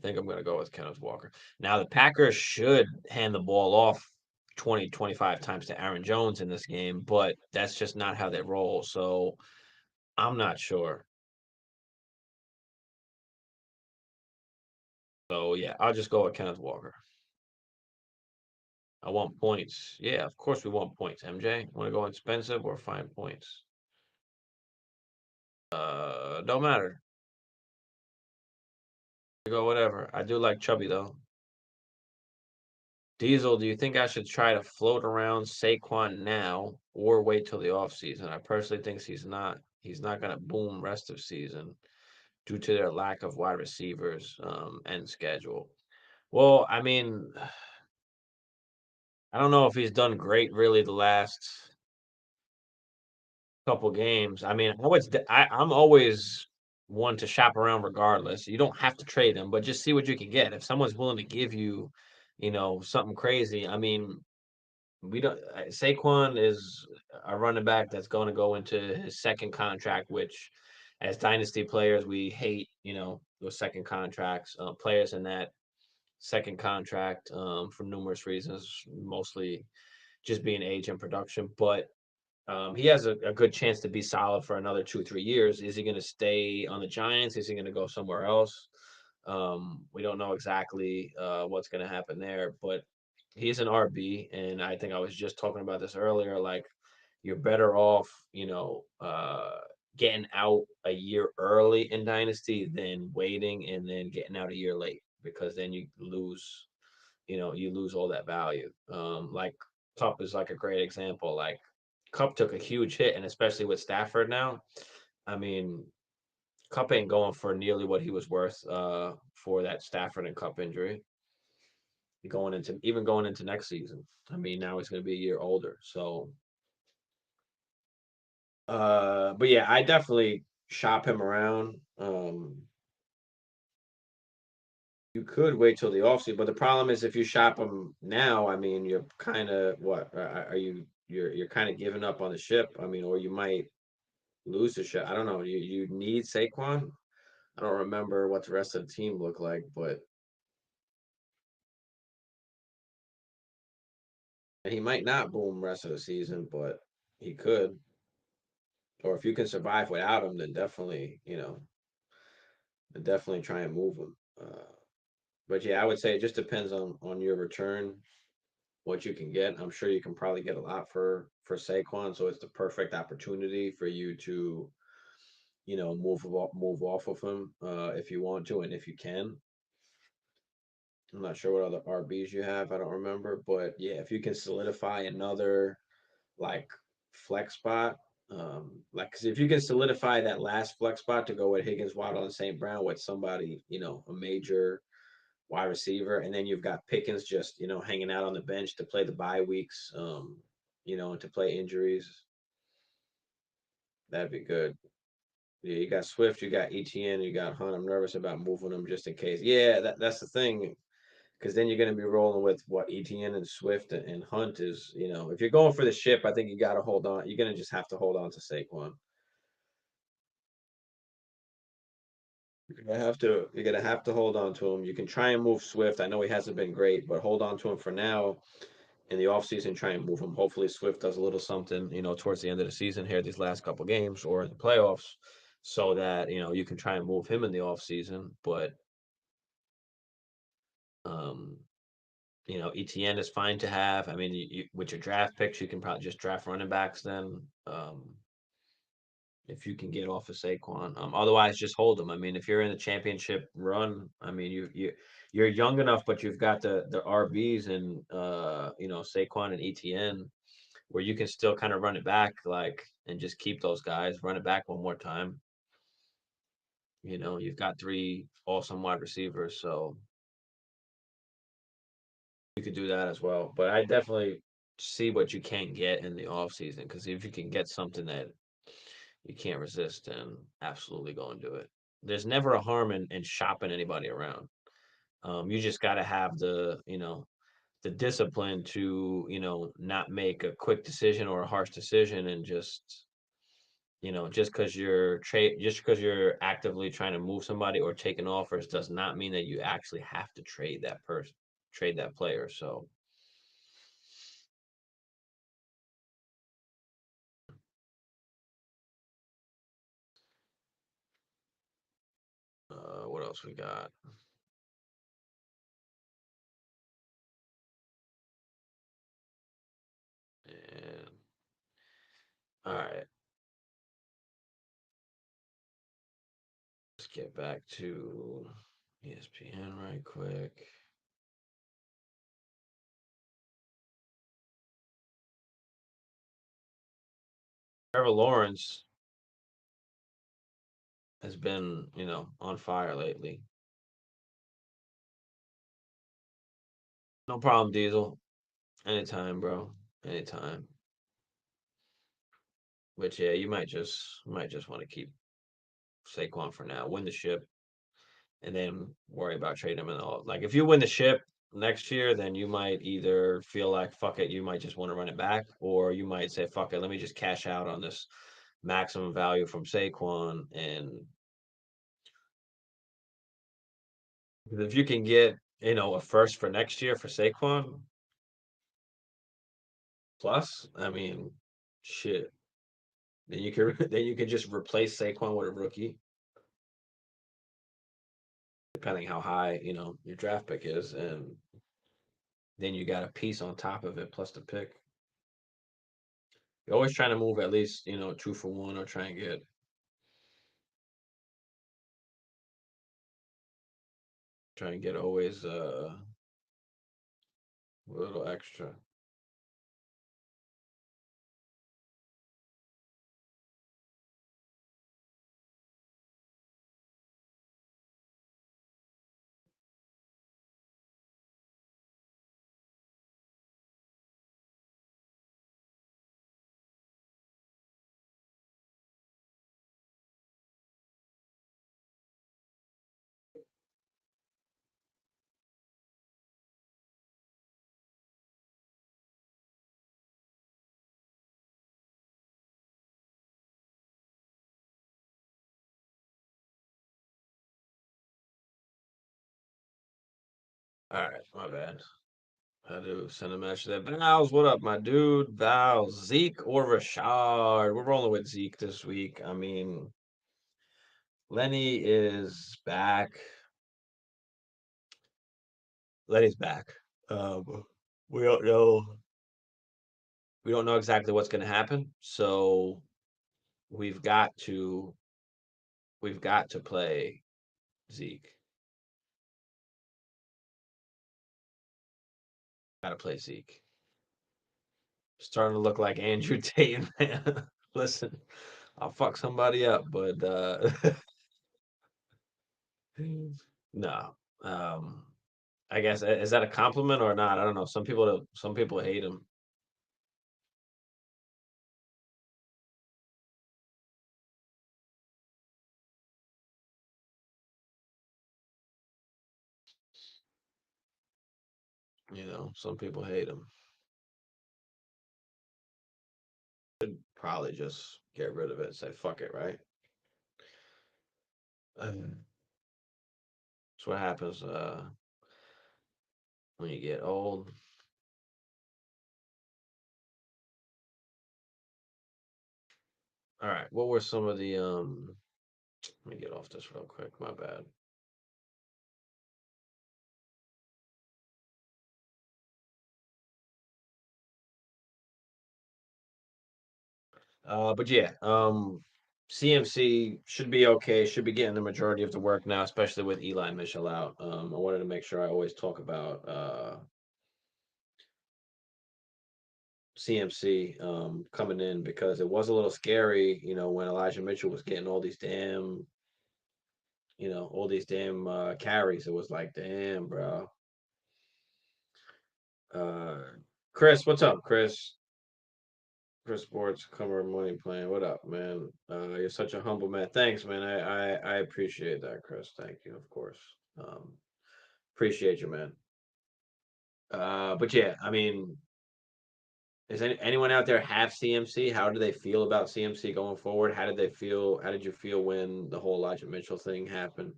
think I'm gonna go with Kenneth Walker. Now the Packers should hand the ball off 20, 25 times to Aaron Jones in this game, but that's just not how they roll. So I'm not sure. So yeah, I'll just go with Kenneth Walker. I want points. Yeah, of course we want points. MJ, want to go expensive or find points? Don't matter. Go whatever. I do like Chubby though. Diesel, do you think I should try to float around Saquon now or wait till the offseason? I personally think he's not gonna boom rest of season due to their lack of wide receivers and schedule. Well, I mean, I don't know if he's done great really the last couple games. I mean, I'm always one to shop around regardless. You don't have to trade him, but just see what you can get. If someone's willing to give you, something crazy. I mean, we don't. Saquon is a running back that's going to go into his second contract, which, as dynasty players, we hate. Those second contracts. Players in that second contract for numerous reasons, mostly just being age and production. But he has a good chance to be solid for another 2, 3 years. Is he going to stay on the Giants? Is he going to go somewhere else? We don't know exactly what's going to happen there, but he's an RB, and I think I was just talking about this earlier. Like, you're better off, getting out a year early in Dynasty than waiting and then getting out a year late because then you lose all that value. Like Cup is like a great example. Like Cup took a huge hit, and especially with Stafford now, I mean, Cup ain't going for nearly what he was worth for that Stafford and Cup injury. Going into next season. I mean, now he's going to be a year older. So, but yeah, I definitely shop him around. You could wait till the offseason, but the problem is if you shop him now, I mean, you're kind of what are you? You're kind of giving up on the ship. I mean, or you might lose the ship. I don't know. You need Saquon. I don't remember what the rest of the team looked like, but he might not boom rest of the season, but he could. Or if you can survive without him, then definitely try and move him. But yeah, I would say it just depends on your return, what you can get. I'm sure you can probably get a lot for Saquon, so it's the perfect opportunity for you to move off of him if you want to and if you can. I'm not sure what other RBs you have. I don't remember, but yeah, if you can solidify another like flex spot, like 'cause if you can solidify that last flex spot to go with Higgins, Waddle, and St. Brown with somebody, a major wide receiver, and then you've got Pickens just hanging out on the bench to play the bye weeks, and to play injuries. That'd be good. Yeah, you got Swift, you got ETN, you got Hunt. I'm nervous about moving them just in case. Yeah, that's the thing. Because then you're going to be rolling with what ETN and Swift and Hunt is. If you're going for the ship, I think you got to hold on. You're going to just have to hold on to Saquon. You're gonna have to hold on to him. You can try and move Swift. I know he hasn't been great, but hold on to him for now. In the offseason, try and move him. Hopefully Swift does a little something, towards the end of the season here, these last couple games or in the playoffs, so that you can try and move him in the offseason. But um, ETN is fine to have. I mean, with your draft picks, you can probably just draft running backs then. If you can get off of Saquon. Otherwise, just hold him. I mean, if you're in a championship run, I mean, you're young enough, but you've got the RBs and Saquon and ETN, where you can still kind of run it back, like, and just keep those guys, run it back one more time. You've got three awesome wide receivers, so you could do that as well. But I definitely see what you can get in the off season because if you can get something that you can't resist, then absolutely go and do it. There's never a harm in shopping anybody around. You just got to have the discipline to not make a quick decision or a harsh decision and just just because you're actively trying to move somebody or taking offers does not mean that you actually have to trade that player. So, what else we got? And all right, let's get back to ESPN right quick. Trevor Lawrence has been, on fire lately. No problem, Diesel. Anytime, bro. Anytime. But yeah, you might just want to keep Saquon for now. Win the ship, and then worry about trading him and all. Like if you win the ship next year, then you might either feel like fuck it, you might just want to run it back, or you might say fuck it, let me just cash out on this maximum value from Saquon. And if you can get a first for next year for Saquon plus, I mean, shit. Then you can then you can just replace Saquon with a rookie, depending how high your draft pick is, and then you got a piece on top of it plus the pick. You're always trying to move at least, 2 for 1 or try and get always a little extra. All right, my bad. Had to send a message there. Vals, what up, my dude? Vals, Zeke or Rashard? We're rolling with Zeke this week. I mean, Lenny is back. Lenny's back. We don't know. We don't know exactly what's going to happen. So we've got to we've got to play Zeke. Got to play Zeke. Starting to look like Andrew Tate, man. Listen, I'll fuck somebody up, but no. Um, I guess is that a compliment or not? I don't know. Some people hate him. Some people hate him. Probably just get rid of it. Say fuck it, right? That's what happens when you get old. All right. What were some of the Let me get off this real quick. My bad. But yeah, CMC should be okay. Should be getting the majority of the work now, especially with Eli Mitchell out. I wanted to make sure I always talk about CMC coming in because it was a little scary, when Elijah Mitchell was getting all these damn carries. It was like, damn, bro. Uh, Chris, what's up, Chris? Chris Sports, cover money plan. What up, man? You're such a humble man. Thanks, man. I appreciate that, Chris. Thank you, of course. Um, Appreciate you, man. But yeah, I mean, Is anyone out there have CMC? How do they feel about CMC going forward? How did they feel? How did you feel when the whole Elijah Mitchell thing happened?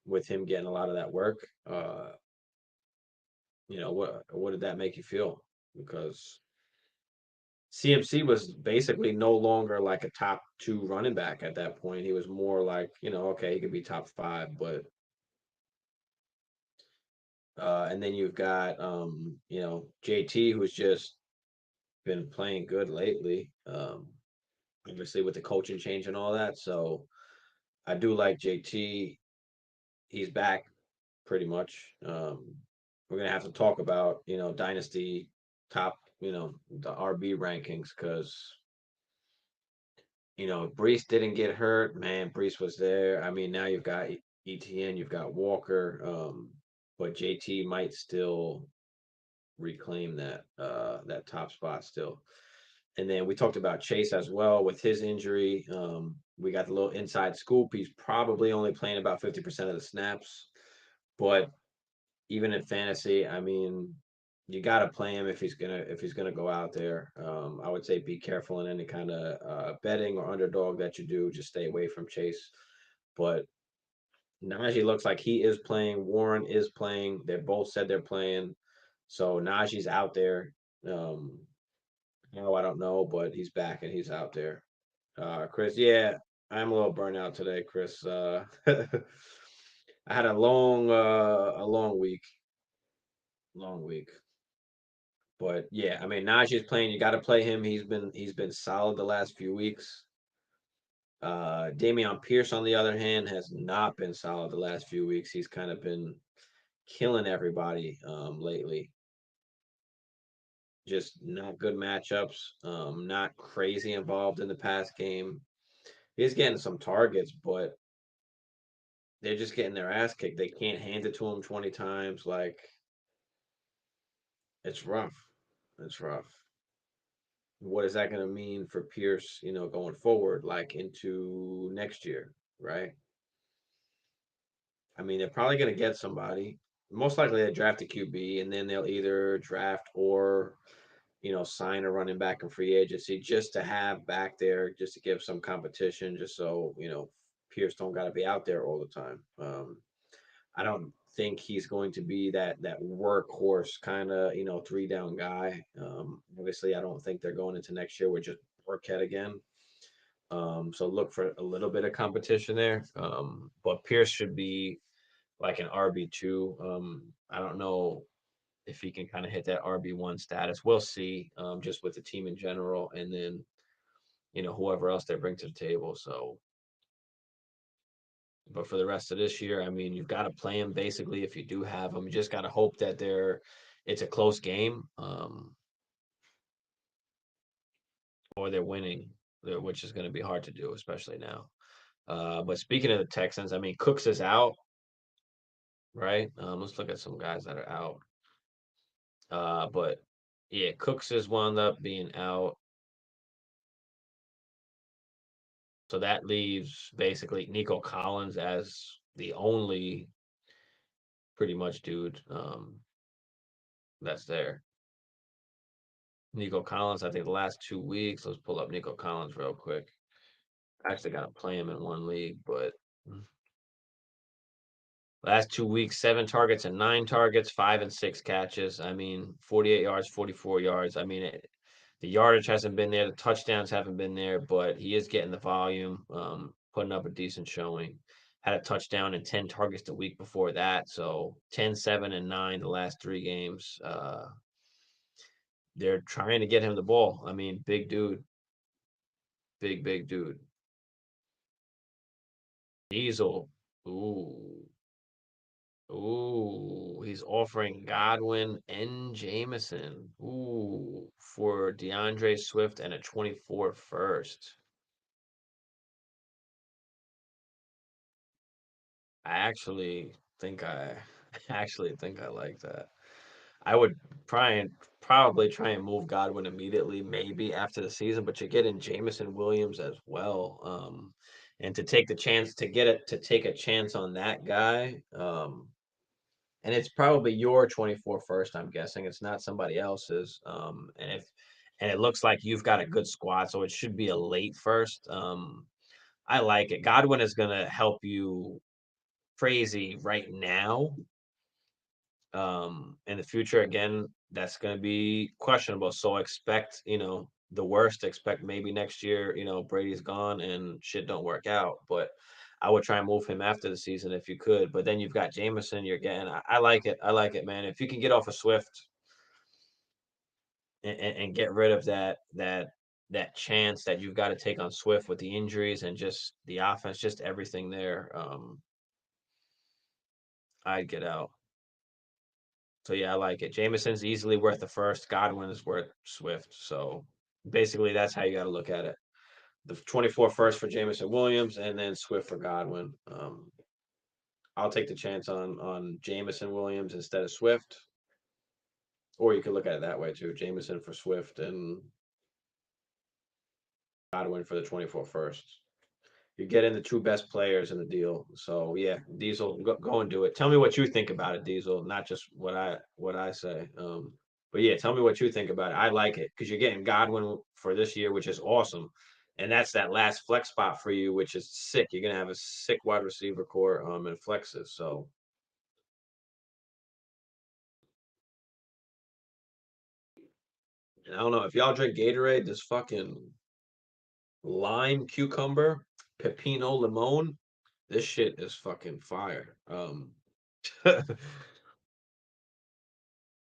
With him getting a lot of that work. What did that make you feel? Because CMC was basically no longer like a top two running back at that point. He was more like, okay, he could be top five, but and then you've got JT who's just been playing good lately. Obviously with the coaching change and all that. So I do like JT. He's back pretty much. We're gonna have to talk about Dynasty top the RB rankings because Brees didn't get hurt. Man, Brees was there. I mean, now you've got ETN, you've got Walker, but JT might still reclaim that top spot still. And then we talked about Chase as well with his injury. We got the little inside scoop. He's probably only playing about 50% of the snaps, but even in fantasy, I mean, you got to play him if he's gonna go out there. I would say be careful in any kind of betting or underdog that you do. Just stay away from Chase. But Najee looks like he is playing. Warren is playing. They both said they're playing. So Najee's out there. Um, I don't know, but he's back and he's out there. Chris, yeah, I'm a little burnt out today, Chris. I had a long week, long week. But yeah, I mean Najee's playing. You got to play him. He's been solid the last few weeks. Damian Pierce, on the other hand, has not been solid the last few weeks. He's kind of been killing everybody lately. Just not good matchups. Not crazy involved in the pass game. He's getting some targets, but they're just getting their ass kicked. They can't hand it to him 20 times. Like it's rough. It's rough. What is that going to mean for Pierce, going forward, like into next year, right? I mean, they're probably going to get somebody. Most likely they draft a QB, and then they'll either draft or, sign a running back in free agency just to have back there, just to give some competition, just so, Pierce don't got to be out there all the time. I don't think he's going to be that workhorse kind of three down guy. Obviously, I don't think they're going into next year with just Burkhead again. So look for a little bit of competition there. But Pierce should be like an RB2. I don't know if he can kind of hit that RB1 status. We'll see. Just with the team in general, and then whoever else they bring to the table. So but for the rest of this year, I mean, you've got to play them basically if you do have them. You just got to hope that it's a close game, or they're winning, which is going to be hard to do, especially now. But speaking of the Texans, I mean, Cooks is out, right? Let's look at some guys that are out. But yeah, Cooks is wound up being out. So that leaves basically Nico Collins as the only pretty much dude that's there. Nico Collins, I think the last 2 weeks. Let's pull up Nico Collins real quick. I actually got to play him in one league, but last 2 weeks, 7 targets and 9 targets, 5 and 6 catches. I mean, 48 yards, 44 yards. I mean, the yardage hasn't been there, the touchdowns haven't been there, but he is getting the volume, putting up a decent showing. Had a touchdown and 10 targets the week before that. So 10, 7, and 9 the last 3 games. They're trying to get him the ball. I mean, big dude, big dude. Diesel. Ooh. Ooh. He's offering Godwin and Jameson. Ooh. For DeAndre Swift and a 24 first. I actually think I actually think I like that. I would probably try and move Godwin immediately, maybe after the season, but you're getting Jameson Williams as well. And to take the chance to get it to take a chance on that guy, and it's probably your 24 first. I'm guessing it's not somebody else's. And it looks like you've got a good squad, so it should be a late first. I like it. Godwin is gonna help you crazy right now. In the future, again, that's going to be questionable. So expect, the worst. Expect maybe next year, Brady's gone and shit don't work out. But I would try and move him after the season if you could. But then you've got Jameson. You're getting. I like it. I like it, man. If you can get off of Swift and get rid of that chance that you've got to take on Swift with the injuries and just the offense, just everything there. I'd get out. So yeah, I like it. Jameson's easily worth the first. Godwin is worth Swift. So basically, that's how you got to look at it. The 24 first for Jameson Williams, and then Swift for Godwin. I'll take the chance on Jameson Williams instead of Swift, or you could look at it that way too: Jameson for Swift and Godwin for the 24 first. You're getting the two best players in the deal. So yeah, Diesel, go and do it. Tell me what you think about it, Diesel, not just what I say. But yeah, tell me what you think about it. I like it because you're getting Godwin for this year, which is awesome. And that's that last flex spot for you, which is sick. You're gonna have a sick wide receiver core and flexes. So I don't know if y'all drink Gatorade, this fucking lime cucumber, pepino limon, this shit is fucking fire.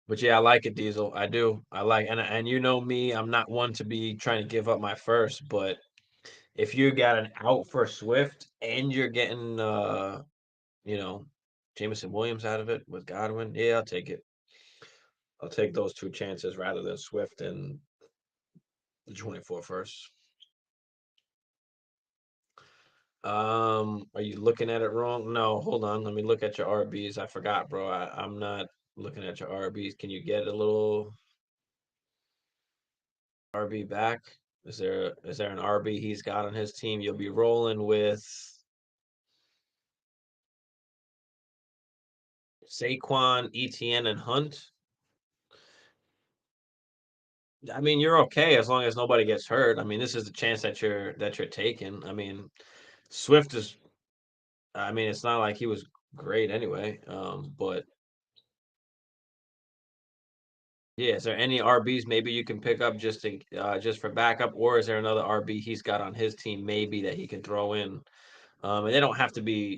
But yeah, I like it, Diesel. I do. I like, and you know me, I'm not one to be trying to give up my first, but if you got an out for Swift and you're getting you know, Jameson Williams out of it with Godwin, yeah, I'll take it. I'll take those two chances rather than Swift and the 24 first. Are you looking at it wrong? No, hold on. Let me look at your RBs. I forgot, bro. I'm not looking at your RBs. Can you get a little RB back? Is there an RB he's got on his team? You'll be rolling with Saquon, ETN, and Hunt. I mean, you're okay as long as nobody gets hurt. I mean, this is the chance that you're taking. I mean, Swift is. I mean, it's not like he was great anyway. But yeah, is there any RBs maybe you can pick up just for backup, or is there another RB he's got on his team maybe that he can throw in? And they don't have to be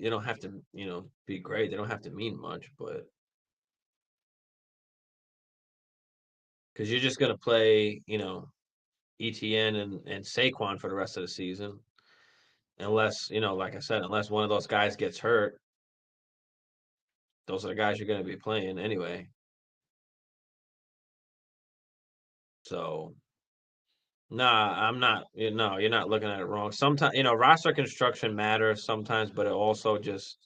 great. They don't have to mean much, but because you're just gonna play, ETN and Saquon for the rest of the season, unless like I said, unless one of those guys gets hurt, those are the guys you're gonna be playing anyway. So nah, I'm not. No, you're not looking at it wrong. Sometimes roster construction matters sometimes, but it also just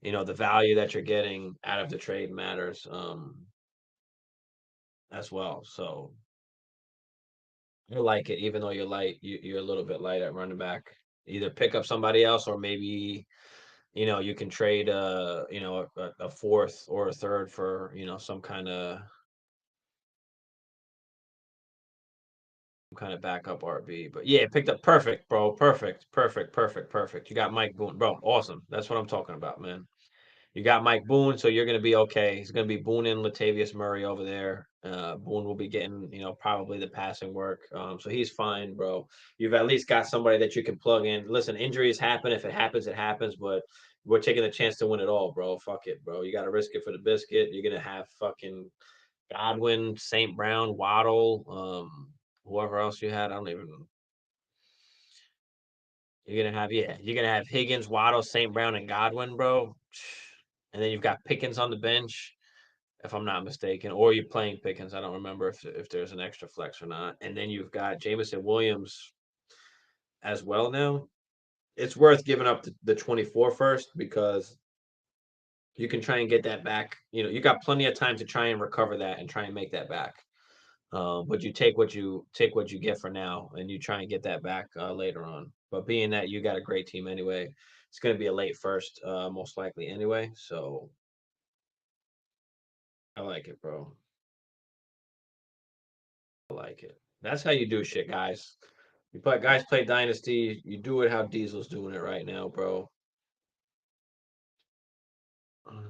the value that you're getting out of the trade matters as well. So I like it, even though you're light. You're a little bit light at running back. Either pick up somebody else, or maybe you can trade a fourth or a third for some kind of backup RB. But yeah, picked up perfect, bro. Perfect, perfect, perfect, perfect. You got Mike Boone, bro. Awesome. That's what I'm talking about, man. You got Mike Boone, so you're gonna be okay. He's gonna be Boone and Latavius Murray over there. Boone will be getting, probably the passing work. So he's fine, bro. You've at least got somebody that you can plug in. Listen, injuries happen. If it happens, it happens. But we're taking the chance to win it all, bro. Fuck it, bro. You got to risk it for the biscuit. You're gonna have fucking Godwin, St. Brown, Waddle, whoever else you had. I don't even. You're gonna have Higgins, Waddle, St. Brown, and Godwin, bro. And then you've got Pickens on the bench, if I'm not mistaken, or you're playing Pickens. I don't remember if there's an extra flex or not. And then you've got Jameson Williams as well now. It's worth giving up the 24 first because you can try and get that back. You got plenty of time to try and recover that and try and make that back. But you take what you get for now, and you try and get that back later on. But being that you got a great team anyway, it's going to be a late first, most likely anyway. So I like it, bro. I like it. That's how you do shit, guys. You play guys play Dynasty. You do it how Diesel's doing it right now, bro. All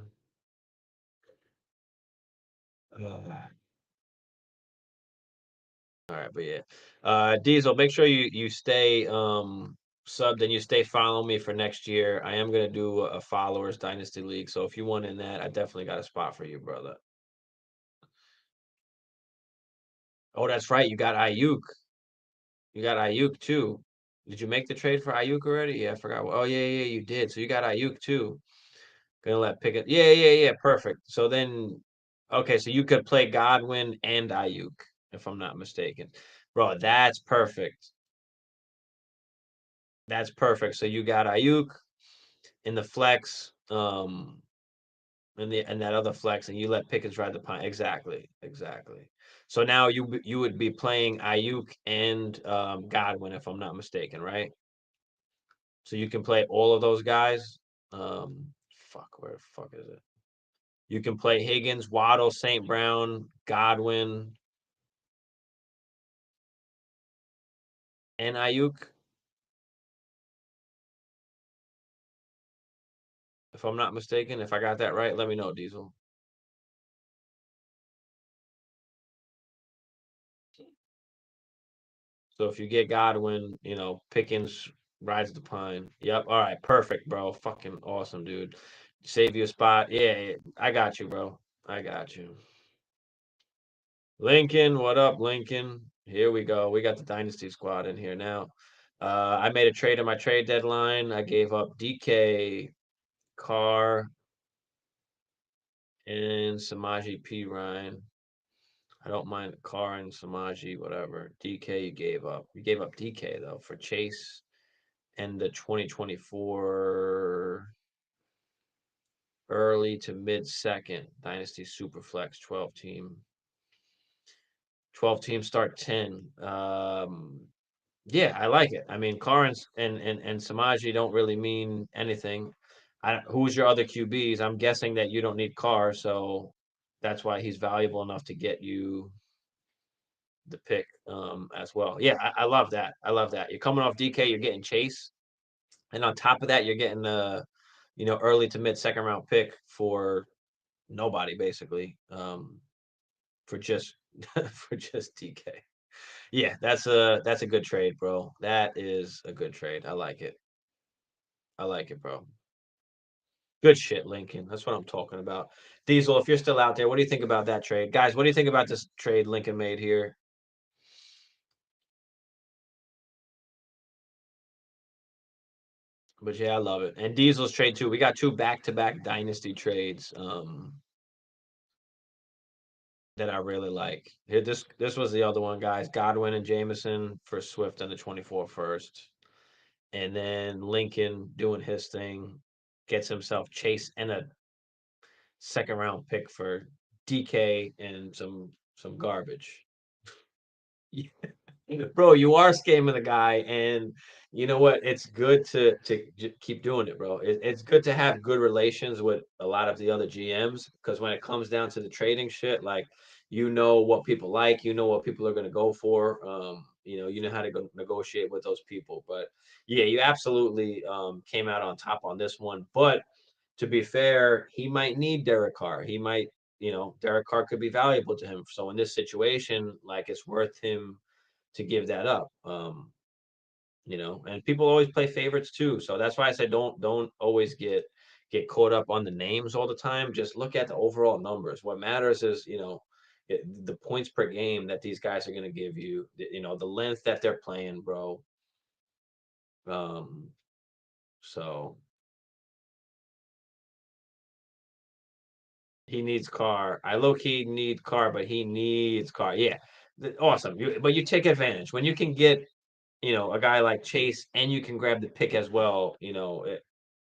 right, but yeah, Diesel, make sure you stay subbed and you stay following me for next year. I am gonna do a followers Dynasty League, so if you want in that, I definitely got a spot for you, brother. Oh, that's right, you got Ayuk. You got Ayuk too. Did you make the trade for Ayuk already? Yeah, I forgot. Oh yeah, yeah, you did. So you got Ayuk too. Gonna let Pickett. Yeah, yeah, yeah. Perfect. So then, okay, so you could play Godwin and Ayuk, if I'm not mistaken, bro. That's perfect. That's perfect. So you got Ayuk in the flex, and that other flex, and you let Pickens ride the pine. Exactly, exactly. So now you would be playing Ayuk and Godwin, if I'm not mistaken, right? So you can play all of those guys. Fuck, where the fuck is it? You can play Higgins, Waddle, St. Brown, Godwin, and Ayuk, if I'm not mistaken. If I got that right, let me know, Diesel. So if you get Godwin, Pickens rides the pine. Yep. All right. Perfect, bro. Fucking awesome, dude. Save you a spot. Yeah, yeah, I got you, bro. I got you. Lincoln, what up, Lincoln? Here we go. We got the Dynasty squad in here now. I made a trade on my trade deadline. I gave up DK, Carr, and Samaji P. Ryan. I don't mind Carr and Samaji, whatever. DK you gave up. You gave up DK though for Chase and the 2024 early to mid second Dynasty Superflex 12 team start 10. Yeah, I like it. I mean, Carnes and Samaji don't really mean anything. Who's your other QBs? I'm guessing that you don't need Carr, so that's why he's valuable enough to get you the pick as well. Yeah, I love that. I love that. You're coming off DK, you're getting Chase, and on top of that, you're getting the early to mid second round pick for nobody basically. For just for just DK. Yeah, that's a good trade, bro. That is a good trade. I like it. I like it, bro. Good shit, Lincoln. That's what I'm talking about. Diesel, if you're still out there, what do you think about that trade? Guys, what do you think about this trade Lincoln made here? But yeah, I love it. And Diesel's trade too. We got two back-to-back dynasty trades that I really like. Here, this was the other one, guys. Godwin and Jameson for Swift and the 24 first. And then Lincoln doing his thing, gets himself Chase and a second round pick for DK and some garbage. Bro, you are scamming the guy, and you know what? It's good to keep doing it, bro. It's good to have good relations with a lot of the other GMs because when it comes down to the trading shit, like you know what people like, you know what people are going to go for. You know how to go negotiate with those people. But yeah, you absolutely came out on top on this one. But to be fair, he might need Derek Carr. He might, Derek Carr could be valuable to him. So in this situation, like it's worth him to give that up. And people always play favorites too. So that's why I said don't always get caught up on the names all the time. Just look at the overall numbers. What matters is, the points per game that these guys are going to give you, the length that they're playing, bro. Um, so he needs Carr. I low key need Carr, but he needs Carr. Yeah, awesome. But you take advantage when you can get a guy like Chase and you can grab the pick as well.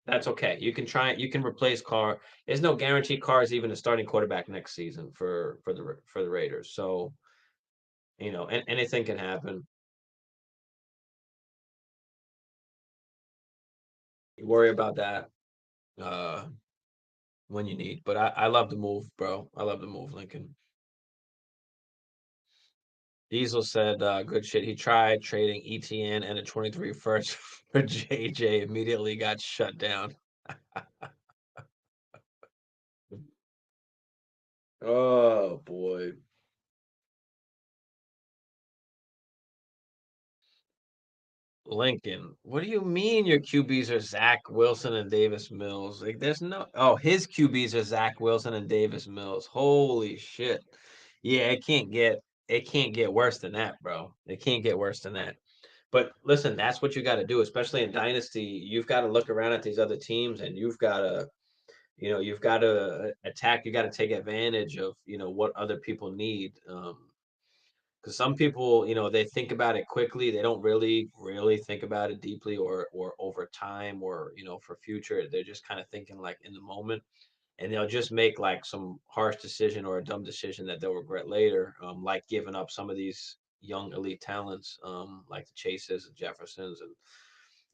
That's okay. You can try. You can replace Carr. There's no guarantee Carr is even a starting quarterback next season for the Raiders. So anything can happen. You worry about that. Uh, when you need. But I love the move, bro. I love the move, Lincoln. Diesel said, good shit. He tried trading ETN and a 23 first for JJ, immediately got shut down. Oh boy. Lincoln, what do you mean your QBs are Zach Wilson and Davis Mills? Like, there's no. Oh, his QBs are Zach Wilson and Davis Mills. Holy shit! Yeah, it can't get worse than that, bro. It can't get worse than that. But listen, that's what you got to do, especially in Dynasty. You've got to look around at these other teams, and you've got to attack. You got to take advantage of what other people need. Because some people, they think about it quickly. They don't really think about it deeply or over time or for future. They're just kind of thinking like in the moment, and they'll just make like some harsh decision or a dumb decision that they'll regret later, like giving up some of these young elite talents, like the Chases and Jeffersons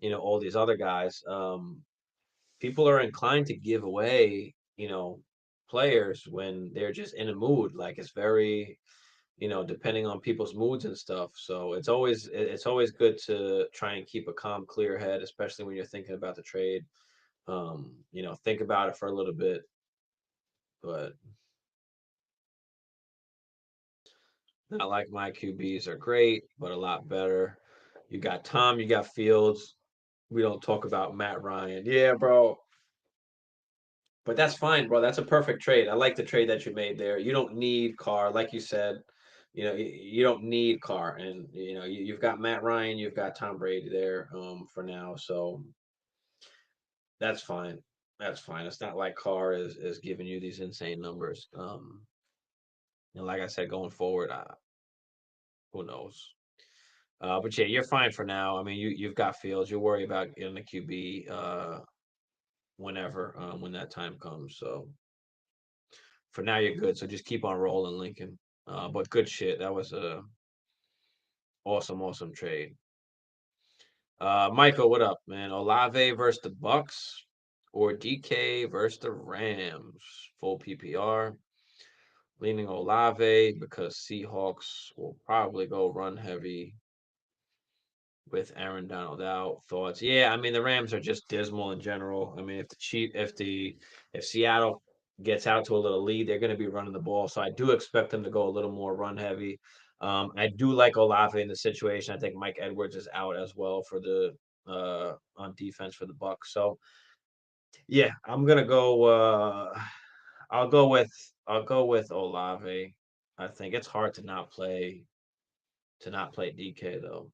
and all these other guys. People are inclined to give away, players when they're just in a mood. Like it's very depending on people's moods and stuff. So it's always good to try and keep a calm, clear head, especially when you're thinking about the trade. Think about it for a little bit, but not like my QBs are great, but a lot better. You got Tom, you got Fields. We don't talk about Matt Ryan. Yeah, bro. But that's fine, bro. That's a perfect trade. I like the trade that you made there. You don't need Carr, like you said. You don't need Carr, and you've got Matt Ryan, you've got Tom Brady there for now, so that's fine. That's fine. It's not like Carr is giving you these insane numbers. And like I said, going forward, who knows? But yeah, you're fine for now. I mean, you've got Fields. You'll worry about getting a QB whenever when that time comes. So for now, you're good. So just keep on rolling, Lincoln. But good shit. That was a awesome, awesome trade. Michael, what up, man? Olave versus the Bucks or DK versus the Rams? Full PPR. Leaning Olave because Seahawks will probably go run heavy with Aaron Donald out. Thoughts? Yeah, I mean the Rams are just dismal in general. I mean if Seattle gets out to a little lead, they're going to be running the ball. So I do expect them to go a little more run heavy. I do like Olave in the situation. I think Mike Edwards is out as well for the on defense for the Bucks. So yeah, I'm gonna go. I'll go with Olave. I think it's hard to not play DK though.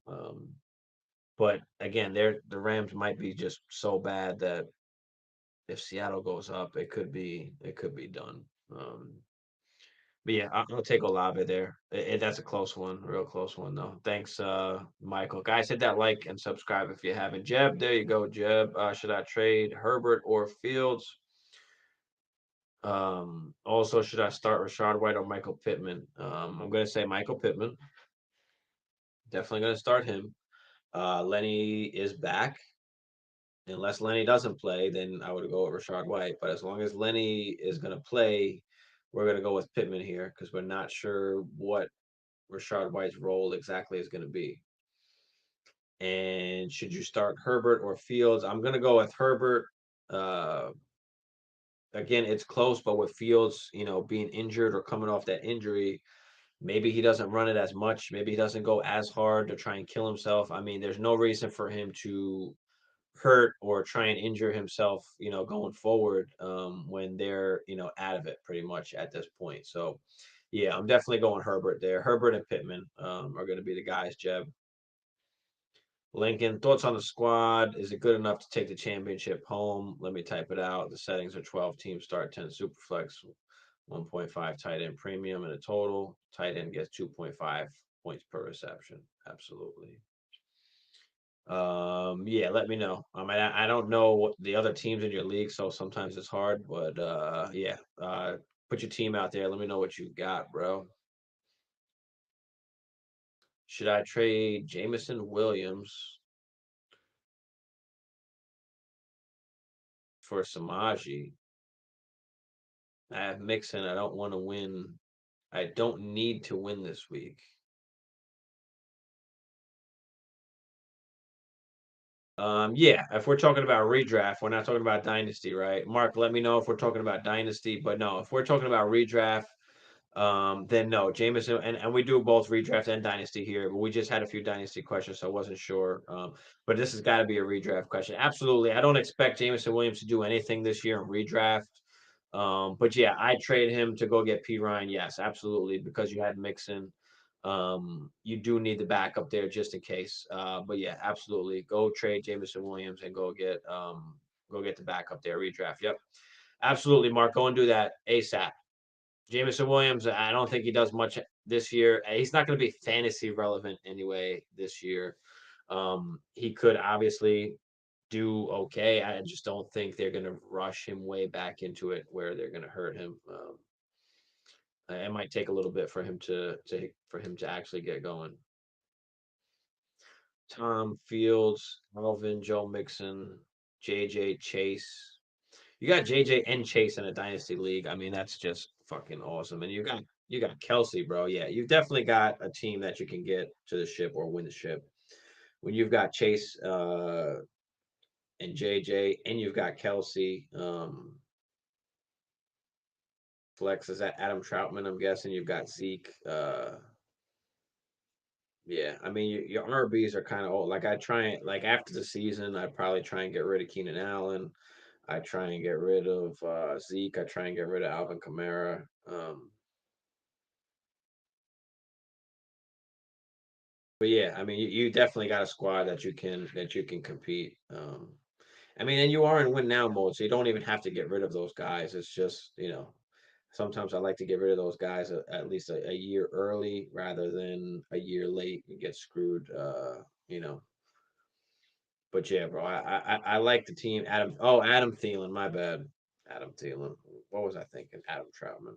But again, the Rams might be just so bad that if Seattle goes up, it could be done. But yeah, I'll take Olave there. That's a close one, real close one though. Thanks, Michael. Guys, hit that like and subscribe if you haven't. Jeb, there you go, Jeb. Should I trade Herbert or Fields? Also, should I start Rashad White or Michael Pittman? I'm gonna say Michael Pittman. Definitely gonna start him. Lenny is back. Unless Lenny doesn't play, then I would go with Rashad White. But as long as Lenny is going to play, we're going to go with Pittman here because we're not sure what Rashad White's role exactly is going to be. And should you start Herbert or Fields? I'm going to go with Herbert. Uh, Again, it's close, but with Fields, being injured or coming off that injury, maybe he doesn't run it as much. Maybe he doesn't go as hard to try and kill himself. I mean, there's no reason for him to hurt or try and injure himself, going forward when they're, out of it pretty much at this point. So, yeah, I'm definitely going Herbert there. Herbert and Pittman are going to be the guys, Jeb. Lincoln, thoughts on the squad? Is it good enough to take the championship home? Let me type it out. The settings are 12 teams start, 10 superflex, 1.5 tight end premium in a total. Tight end gets 2.5 points per reception. Absolutely. Yeah, let me know. I don't know what the other teams in your league, so sometimes it's hard, but yeah. Put your team out there. Let me know what you got, bro. Should I trade Jamison Williams for Samaji? I have Mixon. I don't want to win. I don't need to win this week. Yeah, if we're talking about redraft, we're not talking about dynasty, right? Mark, let me know if we're talking about dynasty. But no, if we're talking about redraft, then no, Jameson, and we do both redraft and dynasty here, but we just had a few dynasty questions, so I wasn't sure. But this has got to be a redraft question. Absolutely, I don't expect Jameson Williams to do anything this year in redraft. But yeah, I trade him to go get P Ryan. Yes, absolutely, because you had Mixon. You do need the backup there just in case. But yeah, absolutely, go trade Jameson Williams and go get the backup there. Redraft. Yep, absolutely, Mark. Go and do that ASAP. Jameson Williams, I don't think he does much this year. He's not going to be fantasy relevant anyway this year. He could obviously do okay. I just don't think they're going to rush him way back into it where they're going to hurt him. It might take a little bit for him to actually get going. Tom Fields, Melvin, Joe Mixon, JJ Chase. You got JJ and Chase in a dynasty league. I mean, that's just fucking awesome. And you got Kelsey, bro. Yeah, you've definitely got a team that you can get to the ship or win the ship. When you've got Chase and JJ and you've got Kelsey, flex is that Adam Troutman, I'm guessing. You've got Zeke. Yeah, I mean your RBs are kind of old. Like I try and like after the season, I probably try and get rid of Keenan Allen. I try and get rid of Zeke. I try and get rid of Alvin Kamara. But yeah, I mean, you definitely got a squad that you can compete. I mean, and you are in win now mode, so you don't even have to get rid of those guys. It's just sometimes I like to get rid of those guys at least a year early rather than a year late and get screwed. You know. But yeah, bro, I like the team. Adam Thielen, my bad. Adam Thielen. What was I thinking? Adam Troutman.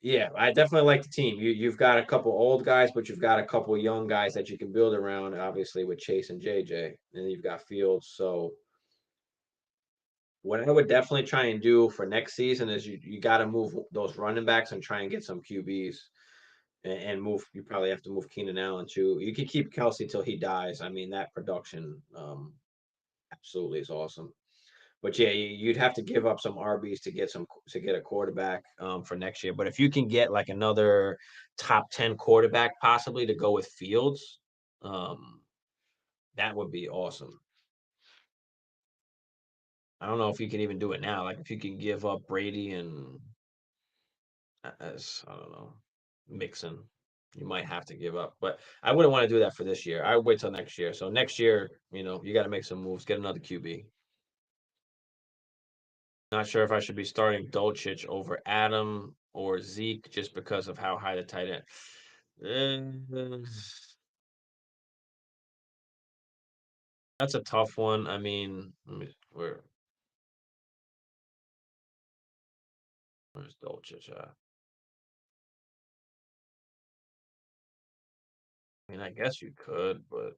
Yeah, I definitely like the team. You've got a couple old guys, but you've got a couple young guys that you can build around. Obviously, with Chase and JJ, and then you've got Fields. So what I would definitely try and do for next season is you got to move those running backs and try and get some QBs and move. You probably have to move Keenan Allen too. You can keep Kelsey till he dies. I mean that production absolutely is awesome. But yeah, you'd have to give up some RBs to get a quarterback for next year. But if you can get like another top 10 quarterback possibly to go with Fields, um, that would be awesome. I don't know if you can even do it now. Like if you can give up Brady and as I don't know, Mixon, you might have to give up. But I wouldn't want to do that for this year. I would wait till next year. So next year, you got to make some moves, get another QB. Not sure if I should be starting Dolchich over Adam or Zeke just because of how high the tight end. That's a tough one. I mean, where's Dolchich at? I mean, I guess you could, but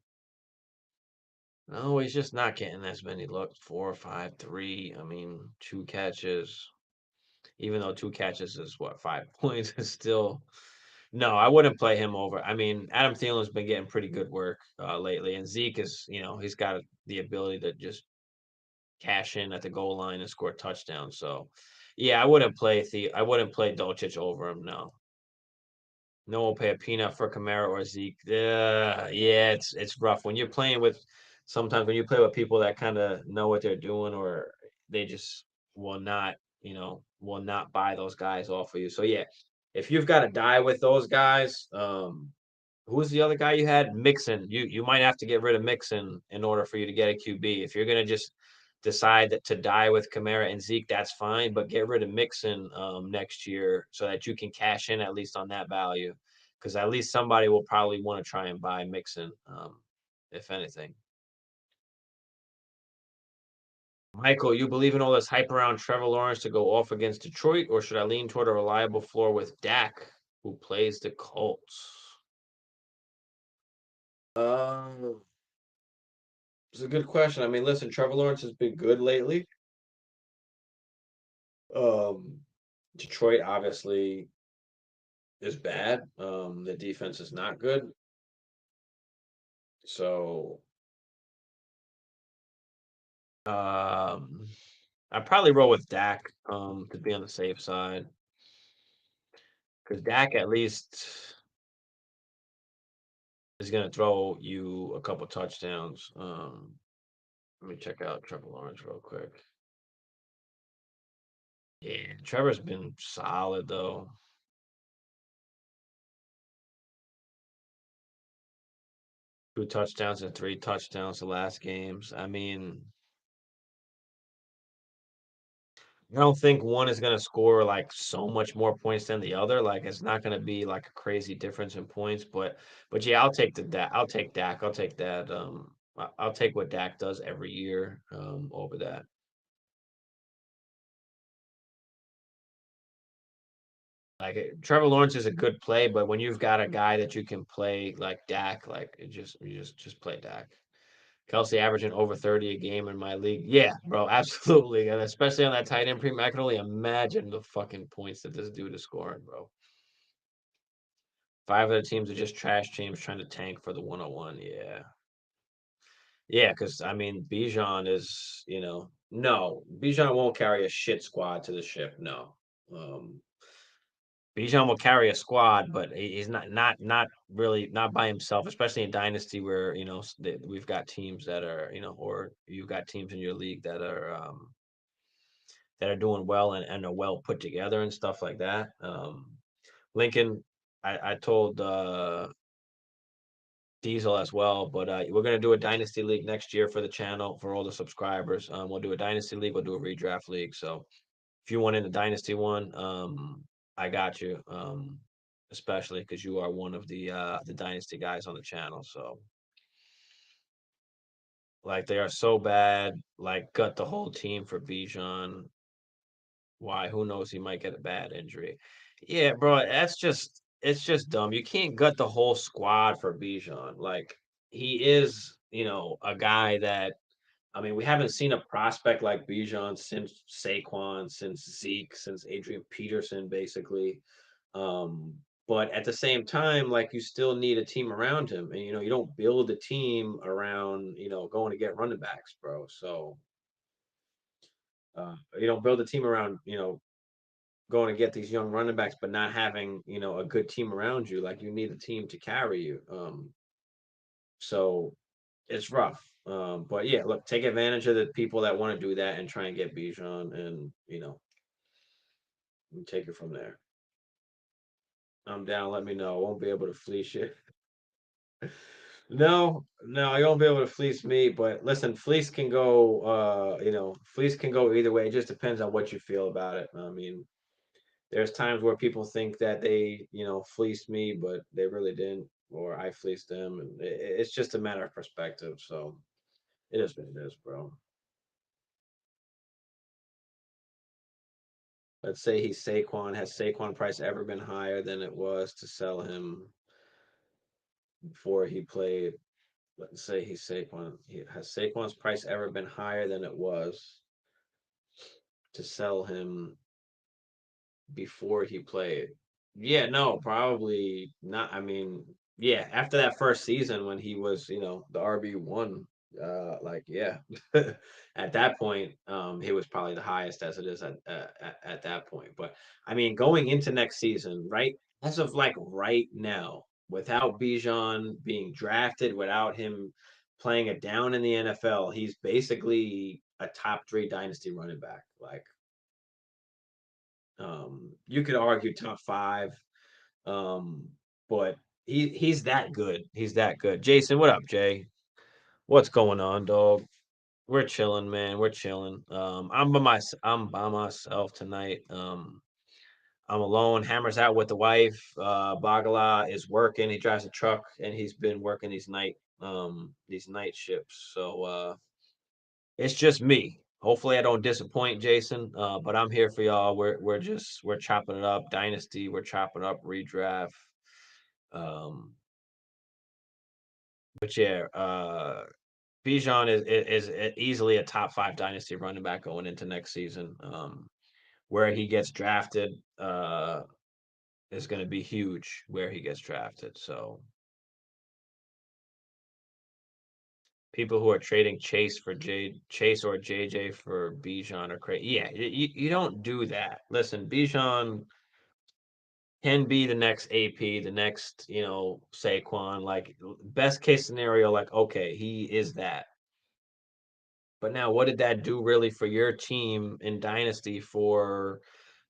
no, he's just not getting as many looks. 4, 5, 3. I mean, 2 catches. Even though 2 catches is what 5 points is still. No, I wouldn't play him over. I mean, Adam Thielen's been getting pretty good work lately, and Zeke is, he's got the ability to just cash in at the goal line and score touchdowns. So, yeah, I wouldn't play Dolchich over him. No, no one will pay a peanut for Kamara or Zeke. Yeah, it's rough when you're playing with. Sometimes when you play with people that kind of know what they're doing, or they just will not, will not buy those guys off of you. So yeah, if you've got to die with those guys, who's the other guy you had? Mixon. You might have to get rid of Mixon in order for you to get a QB. If you're gonna just decide that to die with Kamara and Zeke, that's fine. But get rid of Mixon next year so that you can cash in at least on that value, because at least somebody will probably want to try and buy Mixon, if anything. Michael, you believe in all this hype around Trevor Lawrence to go off against Detroit, or should I lean toward a reliable floor with Dak, who plays the Colts? Um, It's a good question. I mean, listen, Trevor Lawrence has been good lately. Um, Detroit obviously is bad. The defense is not good. So um, I'd probably roll with Dak to be on the safe side because Dak at least is going to throw you a couple touchdowns. Let me check out Trevor Lawrence real quick. Yeah, Trevor's been solid though. 2 touchdowns and 3 touchdowns the last games. I mean, I don't think one is going to score like so much more points than the other. Like it's not going to be like a crazy difference in points, but yeah, I'll take the Dak. I'll take Dak. I'll take that. I'll take what Dak does every year over that. Like Trevor Lawrence is a good play, but when you've got a guy that you can play like Dak, like you just play Dak. Kelsey averaging over 30 a game in my league. Yeah, bro, absolutely. And especially on that tight end premium, I can only imagine the fucking points that this dude is scoring, bro. 5 of the teams are just trash teams trying to tank for the 101. Yeah. Yeah, because I mean, Bijan is, no, Bijan won't carry a shit squad to the ship. No. Um, Bijan will carry a squad, but he's not really not by himself, especially in Dynasty where we've got teams that are or you've got teams in your league that are doing well and are well put together and stuff like that. Lincoln, I told Diesel as well, but we're gonna do a Dynasty league next year for the channel for all the subscribers. We'll do a Dynasty league, we'll do a redraft league. So if you want in the Dynasty one, I got you. Especially because you are one of the Dynasty guys on the channel. So like they are so bad, like gut the whole team for Bijan. Why? Who knows? He might get a bad injury. Yeah, bro, it's just dumb. You can't gut the whole squad for Bijan. Like he is, a guy that I mean, we haven't seen a prospect like Bijan since Saquon, since Zeke, since Adrian Peterson, basically. Um, but at the same time, like you still need a team around him, and you don't build a team around going to get running backs, bro. So you don't build a team around going to get these young running backs, but not having a good team around you. Like you need a team to carry you. So it's rough. But yeah, look, take advantage of the people that want to do that and try and get Bijan, and take it from there. I'm down. Let me know. I won't be able to fleece you. No, no, you won't be able to fleece me. But listen, fleece can go. Fleece can go either way. It just depends on what you feel about it. I mean, there's times where people think that they, fleeced me, but they really didn't, or I fleeced them, and it's just a matter of perspective. So it is what it is, bro. Let's say he's Saquon. Has Saquon price ever been higher than it was to sell him before he played? Let's say he's Saquon. Has Saquon's price ever been higher than it was to sell him before he played? Yeah, no, probably not. I mean, yeah, after that first season when he was, the RB1, like yeah, at that point, he was probably the highest as it is at that point. But I mean, going into next season, right? As of like right now, without Bijan being drafted, without him playing it down in the NFL, he's basically a top three dynasty running back. Like, you could argue top five, um, but he's that good. He's that good. Jason, what up, Jay? What's going on, dog? We're chilling, man. We're chilling. I'm by myself tonight. I'm alone. Hammer's out with the wife. Bagala is working. He drives a truck, and he's been working these night shifts. So it's just me. Hopefully, I don't disappoint Jason. But I'm here for y'all. We're chopping it up. Dynasty. We're chopping up redraft. Um, but yeah, Bijan is easily a top five dynasty running back going into next season. where he gets drafted is going to be huge where he gets drafted. So people who are trading Chase or JJ for Bijan are crazy. Yeah, you don't do that. Listen, Bijan can be the next AP, the next, Saquon. Like best case scenario, like okay, he is that. But now, what did that do really for your team in Dynasty for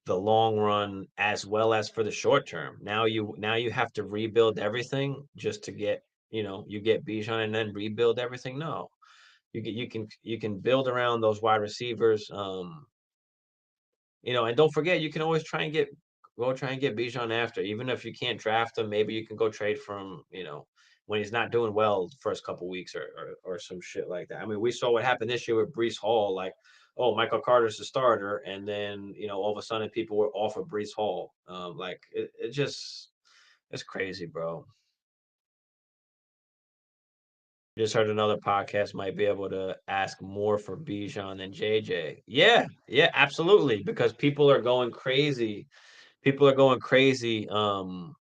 the long run as well as for the short term? Now you have to rebuild everything just to get, you get Bijan and then rebuild everything. No, you can build around those wide receivers. And don't forget, you can always try and get Bijan after, even if you can't draft him. Maybe you can go trade from, when he's not doing well the first couple weeks or some shit like that. I mean, we saw what happened this year with Brees Hall. Like, oh, Michael Carter's the starter, and then all of a sudden people were off of Brees Hall. Like it just it's crazy, bro. Just heard another podcast might be able to ask more for Bijan than JJ. Yeah, yeah, absolutely. Because people are going crazy. People are going crazy for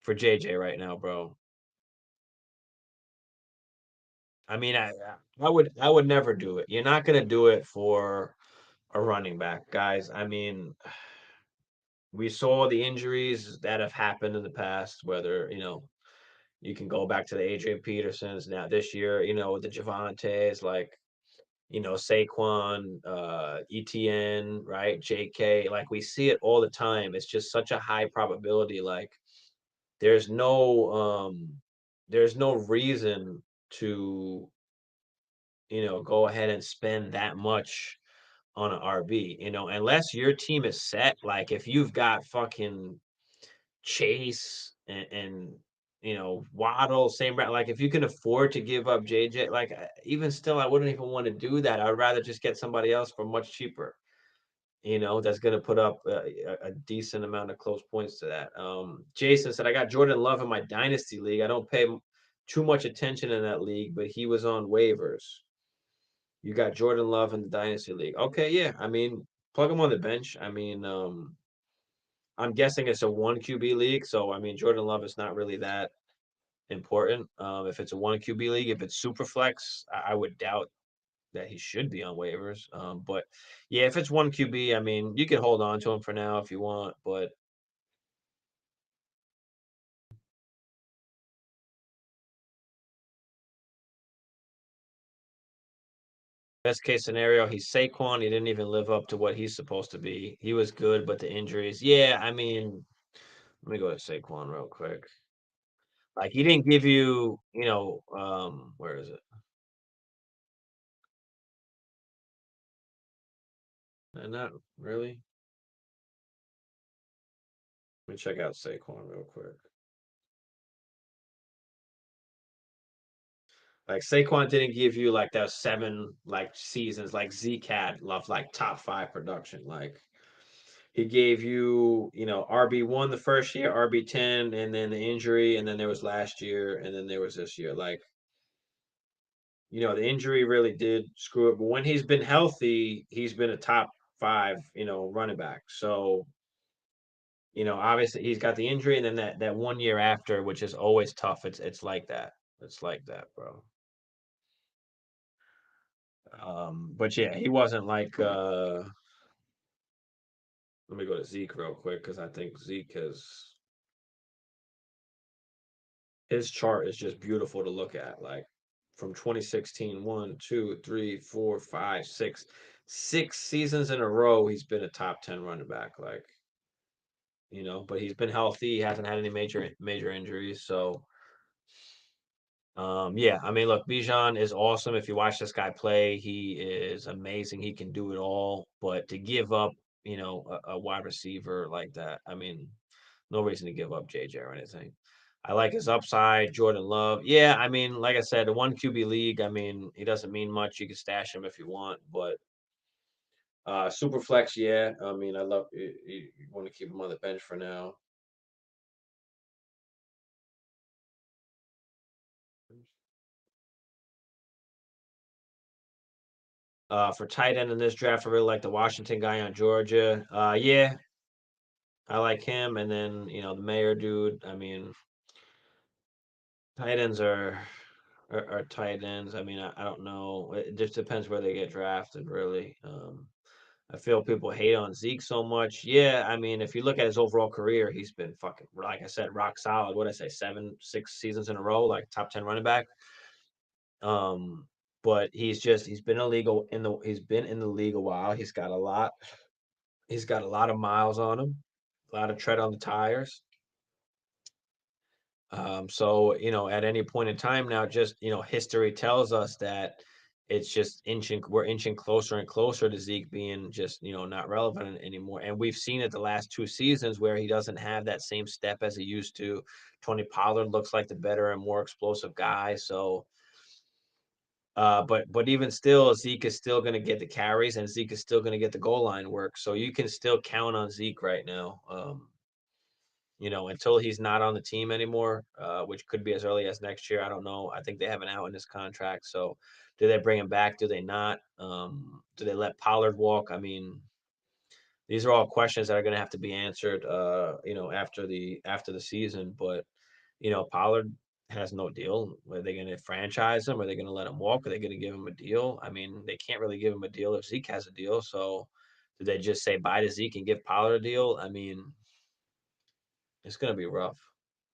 JJ right now, bro. I mean, I would never do it. You're not gonna do it for a running back, guys. I mean, we saw the injuries that have happened in the past, whether, you can go back to the Adrian Petersons now this year, with the Javantes, like Saquon, ETN, right? JK, like we see it all the time. It's just such a high probability. Like there's no there's no reason to, go ahead and spend that much on an RB, unless your team is set. Like if you've got fucking Chase and Waddle, same like if you can afford to give up JJ, like even still, I wouldn't even want to do that. I'd rather just get somebody else for much cheaper. That's going to put up a decent amount of close points to that. Jason said, I got Jordan Love in my dynasty league. I don't pay too much attention in that league, but he was on waivers. You got Jordan Love in the dynasty league. Okay, yeah. I mean, plug him on the bench. I mean, I'm guessing it's a one QB league, so I mean Jordan Love is not really that important. If it's a one QB league, if it's super flex, I would doubt that he should be on waivers. But yeah, if it's one QB, I mean you can hold on to him for now if you want. But best case scenario, he's Saquon. He didn't even live up to what he's supposed to be. He was good, but the injuries. Yeah, I mean, let me go to Saquon real quick. Like he didn't give you, where is it? Not really. Let me check out Saquon real quick. Like Saquon didn't give you like those seven like seasons like Zeke had love like top five production. Like he gave you, RB1 the first year, RB10, and then the injury, and then there was last year, and then there was this year. Like, the injury really did screw it. But when he's been healthy, he's been a top five, running back. So, obviously he's got the injury, and then that 1 year after, which is always tough. It's like that. It's like that, bro. But yeah, he wasn't like let me go to Zeke real quick because I think Zeke has his chart is just beautiful to look at. Like from 2016, 6 seasons in a row, he's been a top 10 running back. Like, but he's been healthy. He hasn't had any major injuries. So yeah, I mean, look, Bijan is awesome. If you watch this guy play, he is amazing. He can do it all. But to give up, a wide receiver like that, I mean, no reason to give up JJ or anything. I like his upside, Jordan Love. Yeah, I mean, like I said, the one QB league. I mean, he doesn't mean much. You can stash him if you want, but super flex, yeah. I mean, I love you want to keep him on the bench for now. For tight end in this draft, I really like the Washington guy on Georgia. Yeah, I like him. And then, the Mayor dude. I mean, tight ends are tight ends. I mean, I don't know. It just depends where they get drafted, really. I feel people hate on Zeke so much. Yeah, I mean, if you look at his overall career, he's been fucking, like I said, rock solid. What did I say, 6 seasons in a row, like top 10 running back. Um, but he's been illegal he's been in the league a while. He's got a lot of miles on him, a lot of tread on the tires. So at any point in time now, just history tells us that it's just we're inching closer and closer to Zeke being just not relevant anymore. And we've seen it the last 2 seasons where he doesn't have that same step as he used to. Tony Pollard looks like the better and more explosive guy. So but even still, Zeke is still going to get the carries, and Zeke is still going to get the goal line work. So you can still count on Zeke right now. Until he's not on the team anymore, which could be as early as next year. I don't know. I think they have an out in his contract. So do they bring him back? Do they not? Do they let Pollard walk? I mean, these are all questions that are going to have to be answered, after the season. But Pollard has no deal. Are they going to franchise him? Are they going to let him walk? Are they going to give him a deal? I mean, they can't really give him a deal if Zeke has a deal. So do they just say bye to Zeke and give Pollard a deal? I mean, it's going to be rough.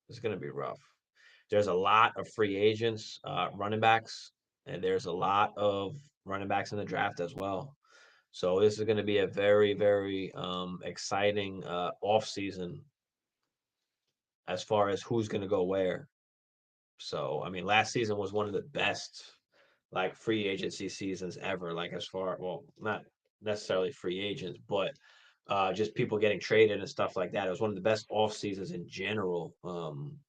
It's going to be rough. There's a lot of free agents, running backs, and there's a lot of running backs in the draft as well. So this is going to be a very, very exciting off season as far as who's going to go where. So I mean, last season was one of the best like free agency seasons ever. Like as far well, not necessarily free agents, but just people getting traded and stuff like that. It was one of the best off seasons in general.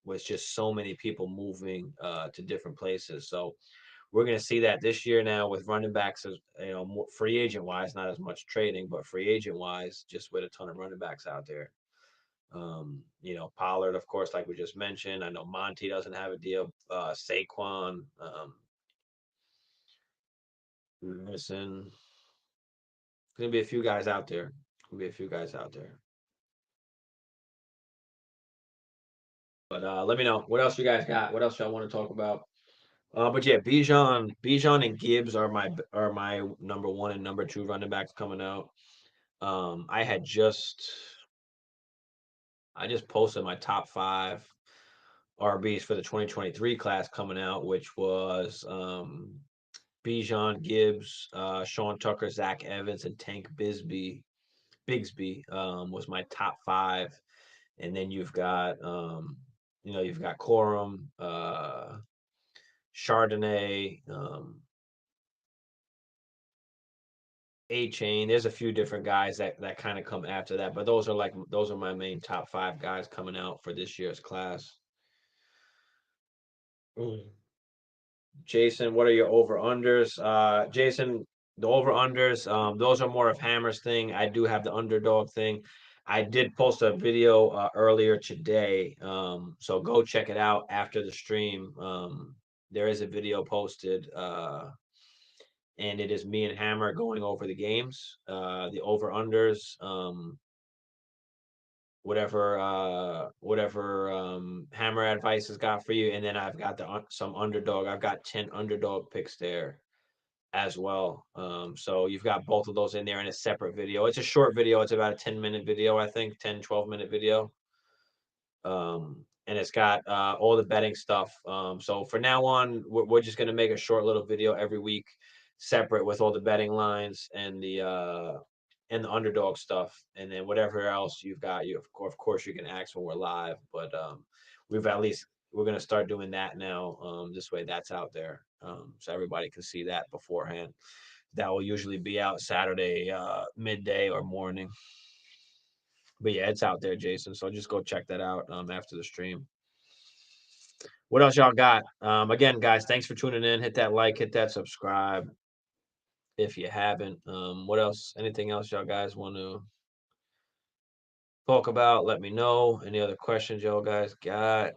With just so many people moving to different places. So we're going to see that this year now with running backs, as more free agent wise, not as much trading, but free agent wise, just with a ton of running backs out there. Pollard, of course, like we just mentioned. I know Monty doesn't have a deal. Saquon, listen, gonna be a few guys out there. Gonna be a few guys out there. But let me know what else you guys got. What else y'all want to talk about? But yeah, Bijan and Gibbs are my number one and number two running backs coming out. I had I just posted my top five RBs for the 2023 class coming out, which was Bijan, Gibbs, Sean Tucker, Zach Evans, and Tank Bigsby was my top five. And then you've got Corum, Chardonnay, A Chain. There's a few different guys that kind of come after that, but those are my main top five guys coming out for this year's class. Mm. Jason, what are your over unders? Jason, the over unders, those are more of Hammer's thing. I do have the underdog thing. I did post a video earlier today, so go check it out after the stream. There is a video posted, and it is me and Hammer going over the games, the over unders, whatever Hammer advice has got for you, and then I've got some underdog. I've got 10 underdog picks there as well. So you've got both of those in there in a separate video. It's a short video. It's about a 10-minute video, I think, 10-12 minute video. And it's got all the betting stuff. So for now on, we're just going to make a short little video every week, separate with all the betting lines and the underdog stuff, and then whatever else you've got. Of course you can ask when we're live, but we're going to start doing that now. This way, that's out there, so everybody can see that beforehand. That will usually be out Saturday midday or morning. But yeah, it's out there, Jason. So just go check that out after the stream. What else y'all got? Again, guys, thanks for tuning in. Hit that like, hit that subscribe if you haven't. What else? Anything else y'all guys want to talk about? Let me know. Any other questions y'all guys got?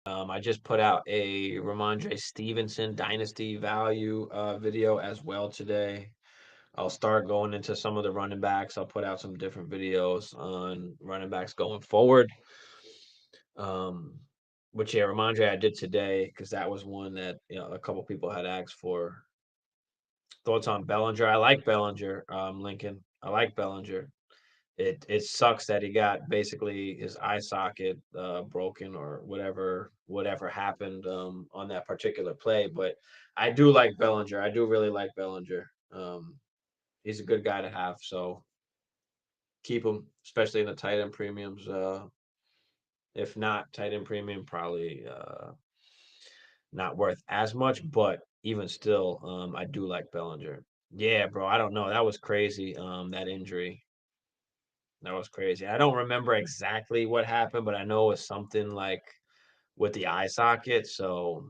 I just put out a Ramondre Stevenson Dynasty value video as well today. I'll start going into some of the running backs. I'll put out some different videos on running backs going forward. Um, which yeah, Ramondre I did today because that was one that a couple people had asked for. Thoughts on Bellinger? I like Bellinger, Lincoln. I like Bellinger. It sucks that he got basically his eye socket broken or whatever happened on that particular play. But I do like Bellinger. I do really like Bellinger. He's a good guy to have. So keep him, especially in the tight end premiums. If not tight end premium, probably not worth as much. But even still, I do like Bellinger. Yeah, bro. I don't know. That was crazy. That injury. That was crazy. I don't remember exactly what happened, but I know it was something like with the eye socket. So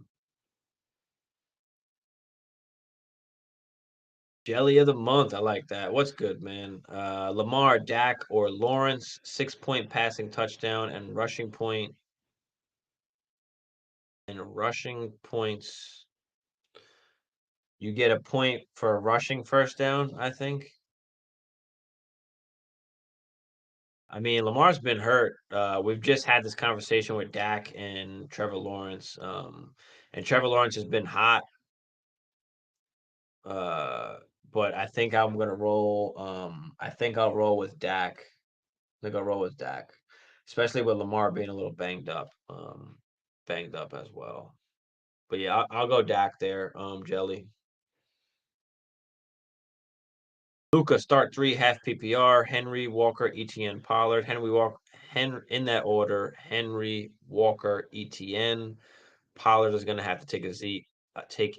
jelly of the month. I like that. What's good, man? Lamar, Dak, or Lawrence, 6 point passing touchdown and rushing points. You get a point for a rushing first down, I think. I mean, Lamar's been hurt. We've just had this conversation with Dak and Trevor Lawrence. And Trevor Lawrence has been hot. Uh, but I think I'm gonna roll. I think I'll roll with Dak. I think I'll roll with Dak, especially with Lamar being a little banged up. Banged up as well. But yeah, I'll go Dak there. Jelly. Luca start three half PPR. Henry Walker ETN Pollard. Henry Walker. In that order. Henry Walker ETN. Pollard is gonna have to take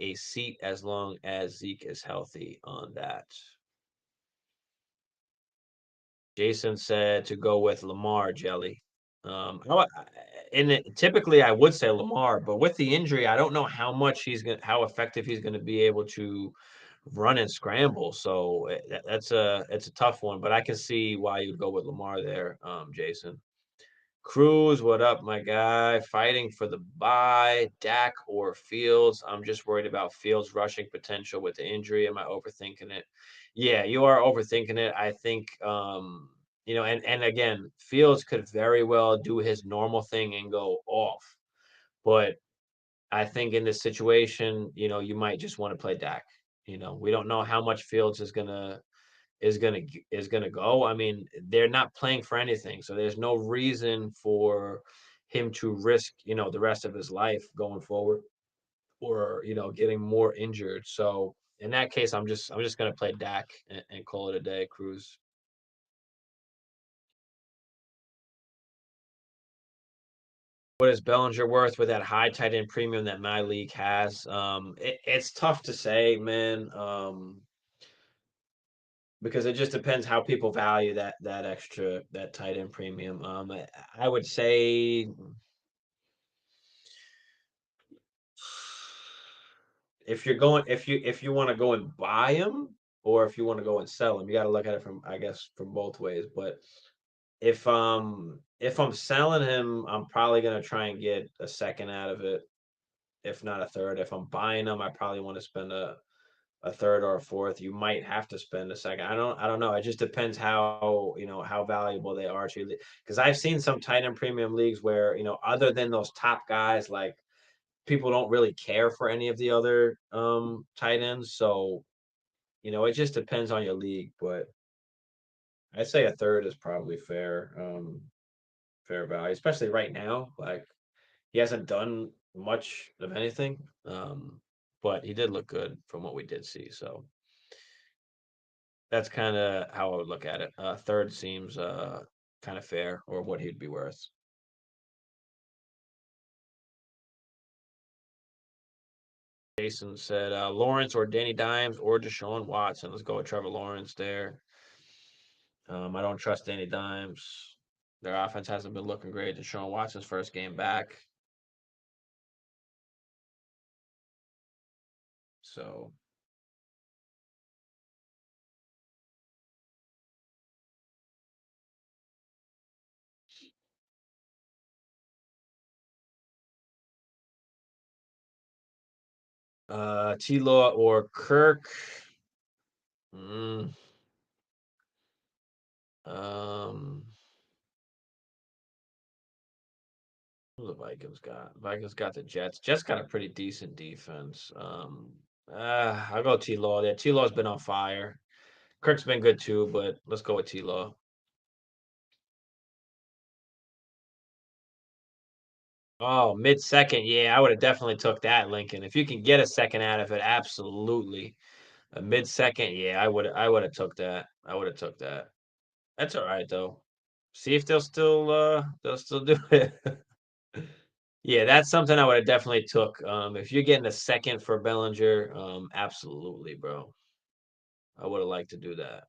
a seat as long as Zeke is healthy on that. Jason said to go with Lamar Jelly. Typically I would say Lamar, but with the injury, I don't know how effective he's gonna be able to run and scramble. So it's a tough one, but I can see why you'd go with Lamar there, Jason. Cruz, what up, my guy? Fighting for the bye, Dak or Fields? I'm just worried about Fields' rushing potential with the injury. Am I overthinking it? Yeah, you are overthinking it. I think, and again, Fields could very well do his normal thing and go off. But I think in this situation, you might just want to play Dak. We don't know how much Fields is gonna go. I mean, they're not playing for anything, so there's no reason for him to risk, the rest of his life going forward, or getting more injured. So in that case, I'm just gonna play Dak and call it a day. Cruz. What is Bellinger worth with that high tight end premium that my league has? It's tough to say, man. Because it just depends how people value that tight end premium. I would say if you want to go and buy them, or if you want to go and sell them, you got to look at it from, I guess, from both ways. But if I'm selling him, I'm probably gonna try and get a second out of it, if not a third. If I'm buying them, I probably want to spend a third or a fourth. You might have to spend a second. I don't know. It just depends how valuable they are to you. Because I've seen some tight end premium leagues where, other than those top guys, like, people don't really care for any of the other tight ends. So, it just depends on your league, but I'd say a third is probably fair value, especially right now. Like, he hasn't done much of anything. But he did look good from what we did see. So that's kind of how I would look at it. Third seems kind of fair, or what he'd be worth. Jason said Lawrence or Danny Dimes or Deshaun Watson. Let's go with Trevor Lawrence there. I don't trust Danny Dimes. Their offense hasn't been looking great. Deshaun Watson's first game back. So T-Law or Kirk. Mm, um, who the Vikings got? Vikings got the Jets. Jets got a pretty decent defense. I'll go T-Law there. T-Law's been on fire. Kirk's been good too, but let's go with T-Law. Oh, mid-second, yeah, I would have definitely took that, Lincoln. If you can get a second out of it, absolutely. A mid-second, yeah, I would have took that. I would have took that. That's all right though. See if they'll still do it. Yeah, that's something I would have definitely took. If you're getting a second for Bellinger, absolutely, bro. I would have liked to do that.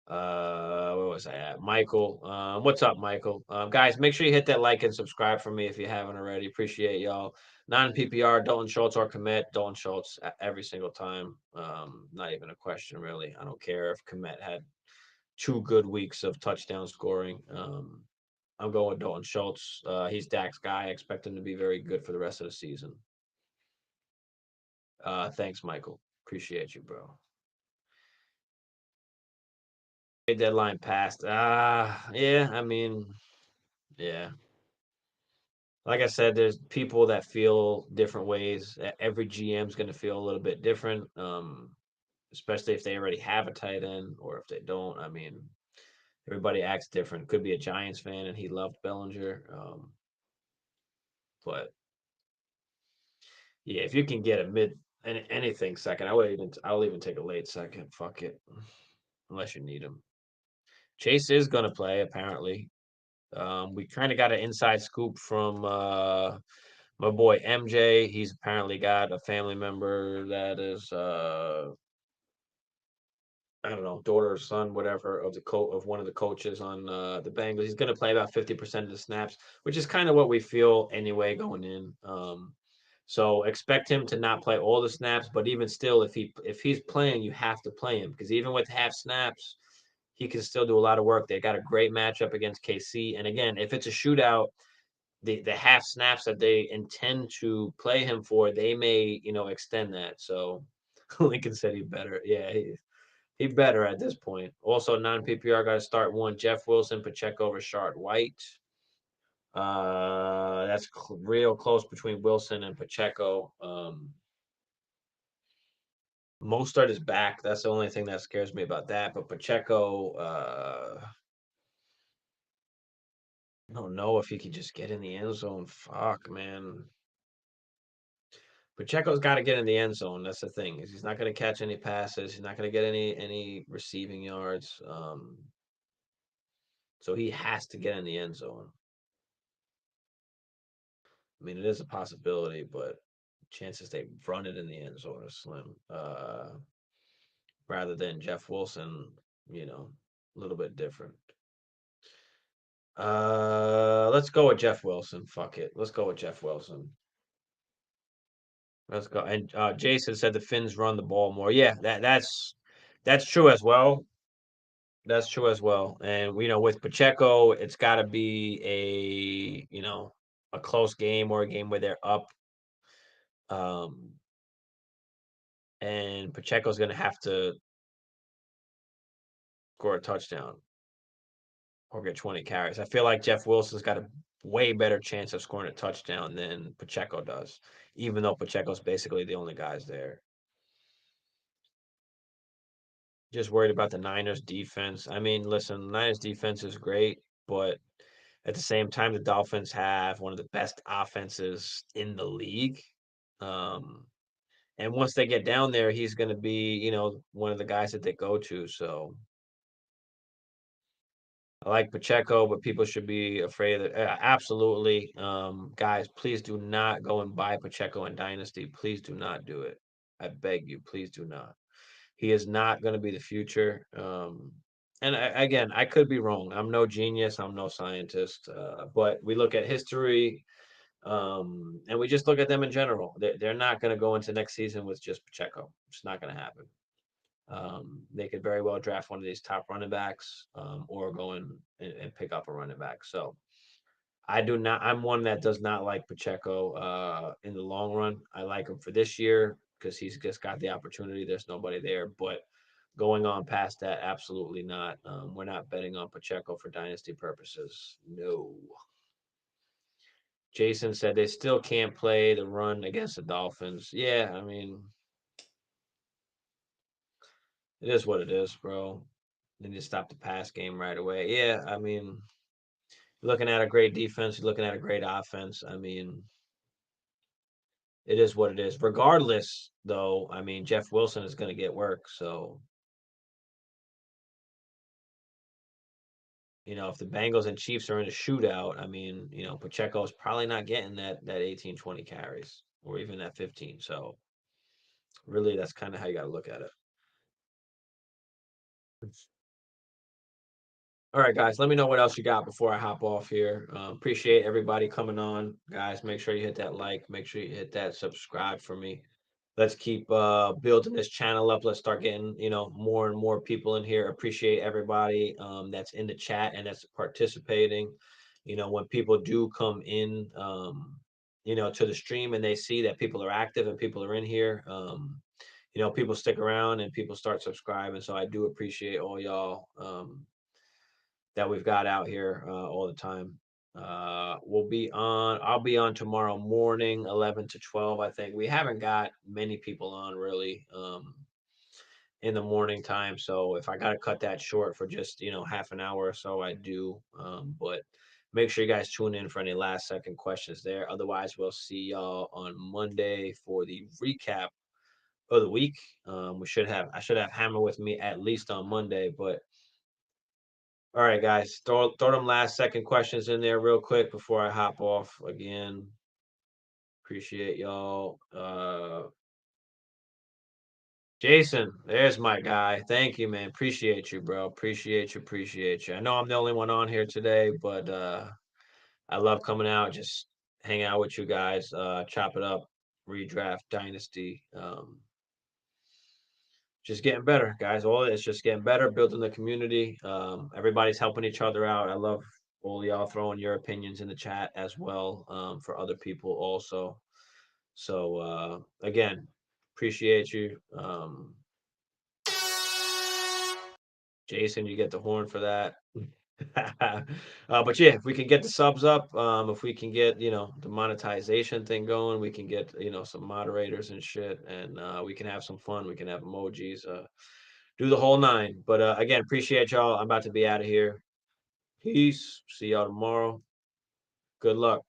Where was I at? Michael. What's up, Michael? Guys, make sure you hit that like and subscribe for me if you haven't already. Appreciate y'all. Non PPR, Dalton Schultz or commit. Dalton Schultz every single time. Not even a question, really. I don't care if commit had 2 good weeks of touchdown scoring. I'm going with Dalton Schultz. He's Dak's guy. I expect him to be very good for the rest of the season. Thanks, Michael. Appreciate you, bro. Deadline passed. Yeah, I mean, yeah. Like I said, there's people that feel different ways. Every GM's going to feel a little bit different, especially if they already have a tight end or if they don't. I mean, everybody acts different. Could be a Giants fan and he loved Bellinger, but yeah, if you can get a mid anything second, I'll even take a late second. Fuck it, unless you need him. Chase is going to play apparently. We kind of got an inside scoop from my boy MJ. He's apparently got a family member that is I don't know, daughter or son, whatever, of one of the coaches on the Bengals. He's going to play about 50% of the snaps, which is kind of what we feel anyway going in. So expect him to not play all the snaps, but even still, if he's playing, you have to play him because even with half snaps, he can still do a lot of work. They got a great matchup against KC, and again, if it's a shootout, the half snaps that they intend to play him for, they may extend that. So Lincoln said he better, yeah, he better at this point. Also, non PPR got to start one. Jeff Wilson, Pacheco, Rashard White. That's real close between Wilson and Pacheco. Mostert is back. That's the only thing that scares me about that. But Pacheco, I don't know if he could just get in the end zone. Fuck, man. Pacheco's got to get in the end zone. That's the thing. Is he's not going to catch any passes. He's not going to get any receiving yards. So he has to get in the end zone. I mean, it is a possibility, but chances they run it in the end zone are slim. Rather than Jeff Wilson, a little bit different. Let's go with Jeff Wilson. Fuck it. Let's go with Jeff Wilson. Let's go. And Jason said the Finns run the ball more. Yeah, that's true as well. That's true as well. And with Pacheco, it's got to be a close game or a game where they're up. Um, and Pacheco's going to have to score a touchdown or get 20 carries. I feel like Jeff Wilson's got a way better chance of scoring a touchdown than Pacheco does, even though Pacheco's basically the only guys there. Just worried about the Niners defense. I mean, listen, Niners defense is great, but at the same time, the Dolphins have one of the best offenses in the league. Um, and once they get down there, he's going to be, one of the guys that they go to. So I like Pacheco, but people should be afraid of it. Absolutely. Guys, please do not go and buy Pacheco in Dynasty. Please do not do it. I beg you, please do not. He is not going to be the future. And again, I could be wrong. I'm no genius. I'm no scientist. But we look at history, and we just look at them in general. They're not going to go into next season with just Pacheco. It's not going to happen. They could very well draft one of these top running backs, or go in and pick up a running back. So I do not. I'm one that does not like Pacheco in the long run. I like him for this year because he's just got the opportunity. There's nobody there, but going on past that, absolutely not. We're not betting on Pacheco for dynasty purposes. No. Jason said they still can't play the run against the Dolphins. Yeah, I mean, it is what it is, bro. They need to stop the pass game right away. Yeah, I mean, you're looking at a great defense, you're looking at a great offense. I mean, it is what it is. Regardless, though, I mean, Jeff Wilson is going to get work. So, if the Bengals and Chiefs are in a shootout, I mean, Pacheco is probably not getting that 18, 20 carries or even that 15. So, really, that's kind of how you got to look at it. All right, guys, let me know what else you got before I hop off here. Appreciate everybody coming on. Guys, make sure you hit that like, make sure you hit that subscribe for me. Let's keep building this channel up. Let's start getting, more and more people in here. Appreciate everybody that's in the chat and that's participating. When people do come in, to the stream and they see that people are active and people are in here, people stick around and people start subscribing. So I do appreciate all y'all. That we've got out here all the time. I'll be on tomorrow morning, 11 to 12. I think we haven't got many people on really in the morning time. So if I got to cut that short for just, half an hour or so, I do. But make sure you guys tune in for any last second questions there. Otherwise, we'll see y'all on Monday for the recap of the week. I should have Hammer with me at least on Monday, but all right, guys, throw them last second questions in there real quick before I hop off again. Appreciate y'all. Jason, there's my guy. Thank you, man. Appreciate you, bro. Appreciate you. I know I'm the only one on here today, but I love coming out, just hang out with you guys, chop it up, redraft dynasty. Just getting better, guys. All it's just getting better, building the community. Everybody's helping each other out. I love all y'all throwing your opinions in the chat as well for other people also. So again, appreciate you. Jason, you get the horn for that. But yeah, if we can get the subs up, if we can get the monetization thing going, we can get some moderators and shit, and we can have some fun. We can have emojis, do the whole nine. But again, appreciate y'all. I'm about to be out of here. Peace. See y'all tomorrow. Good luck.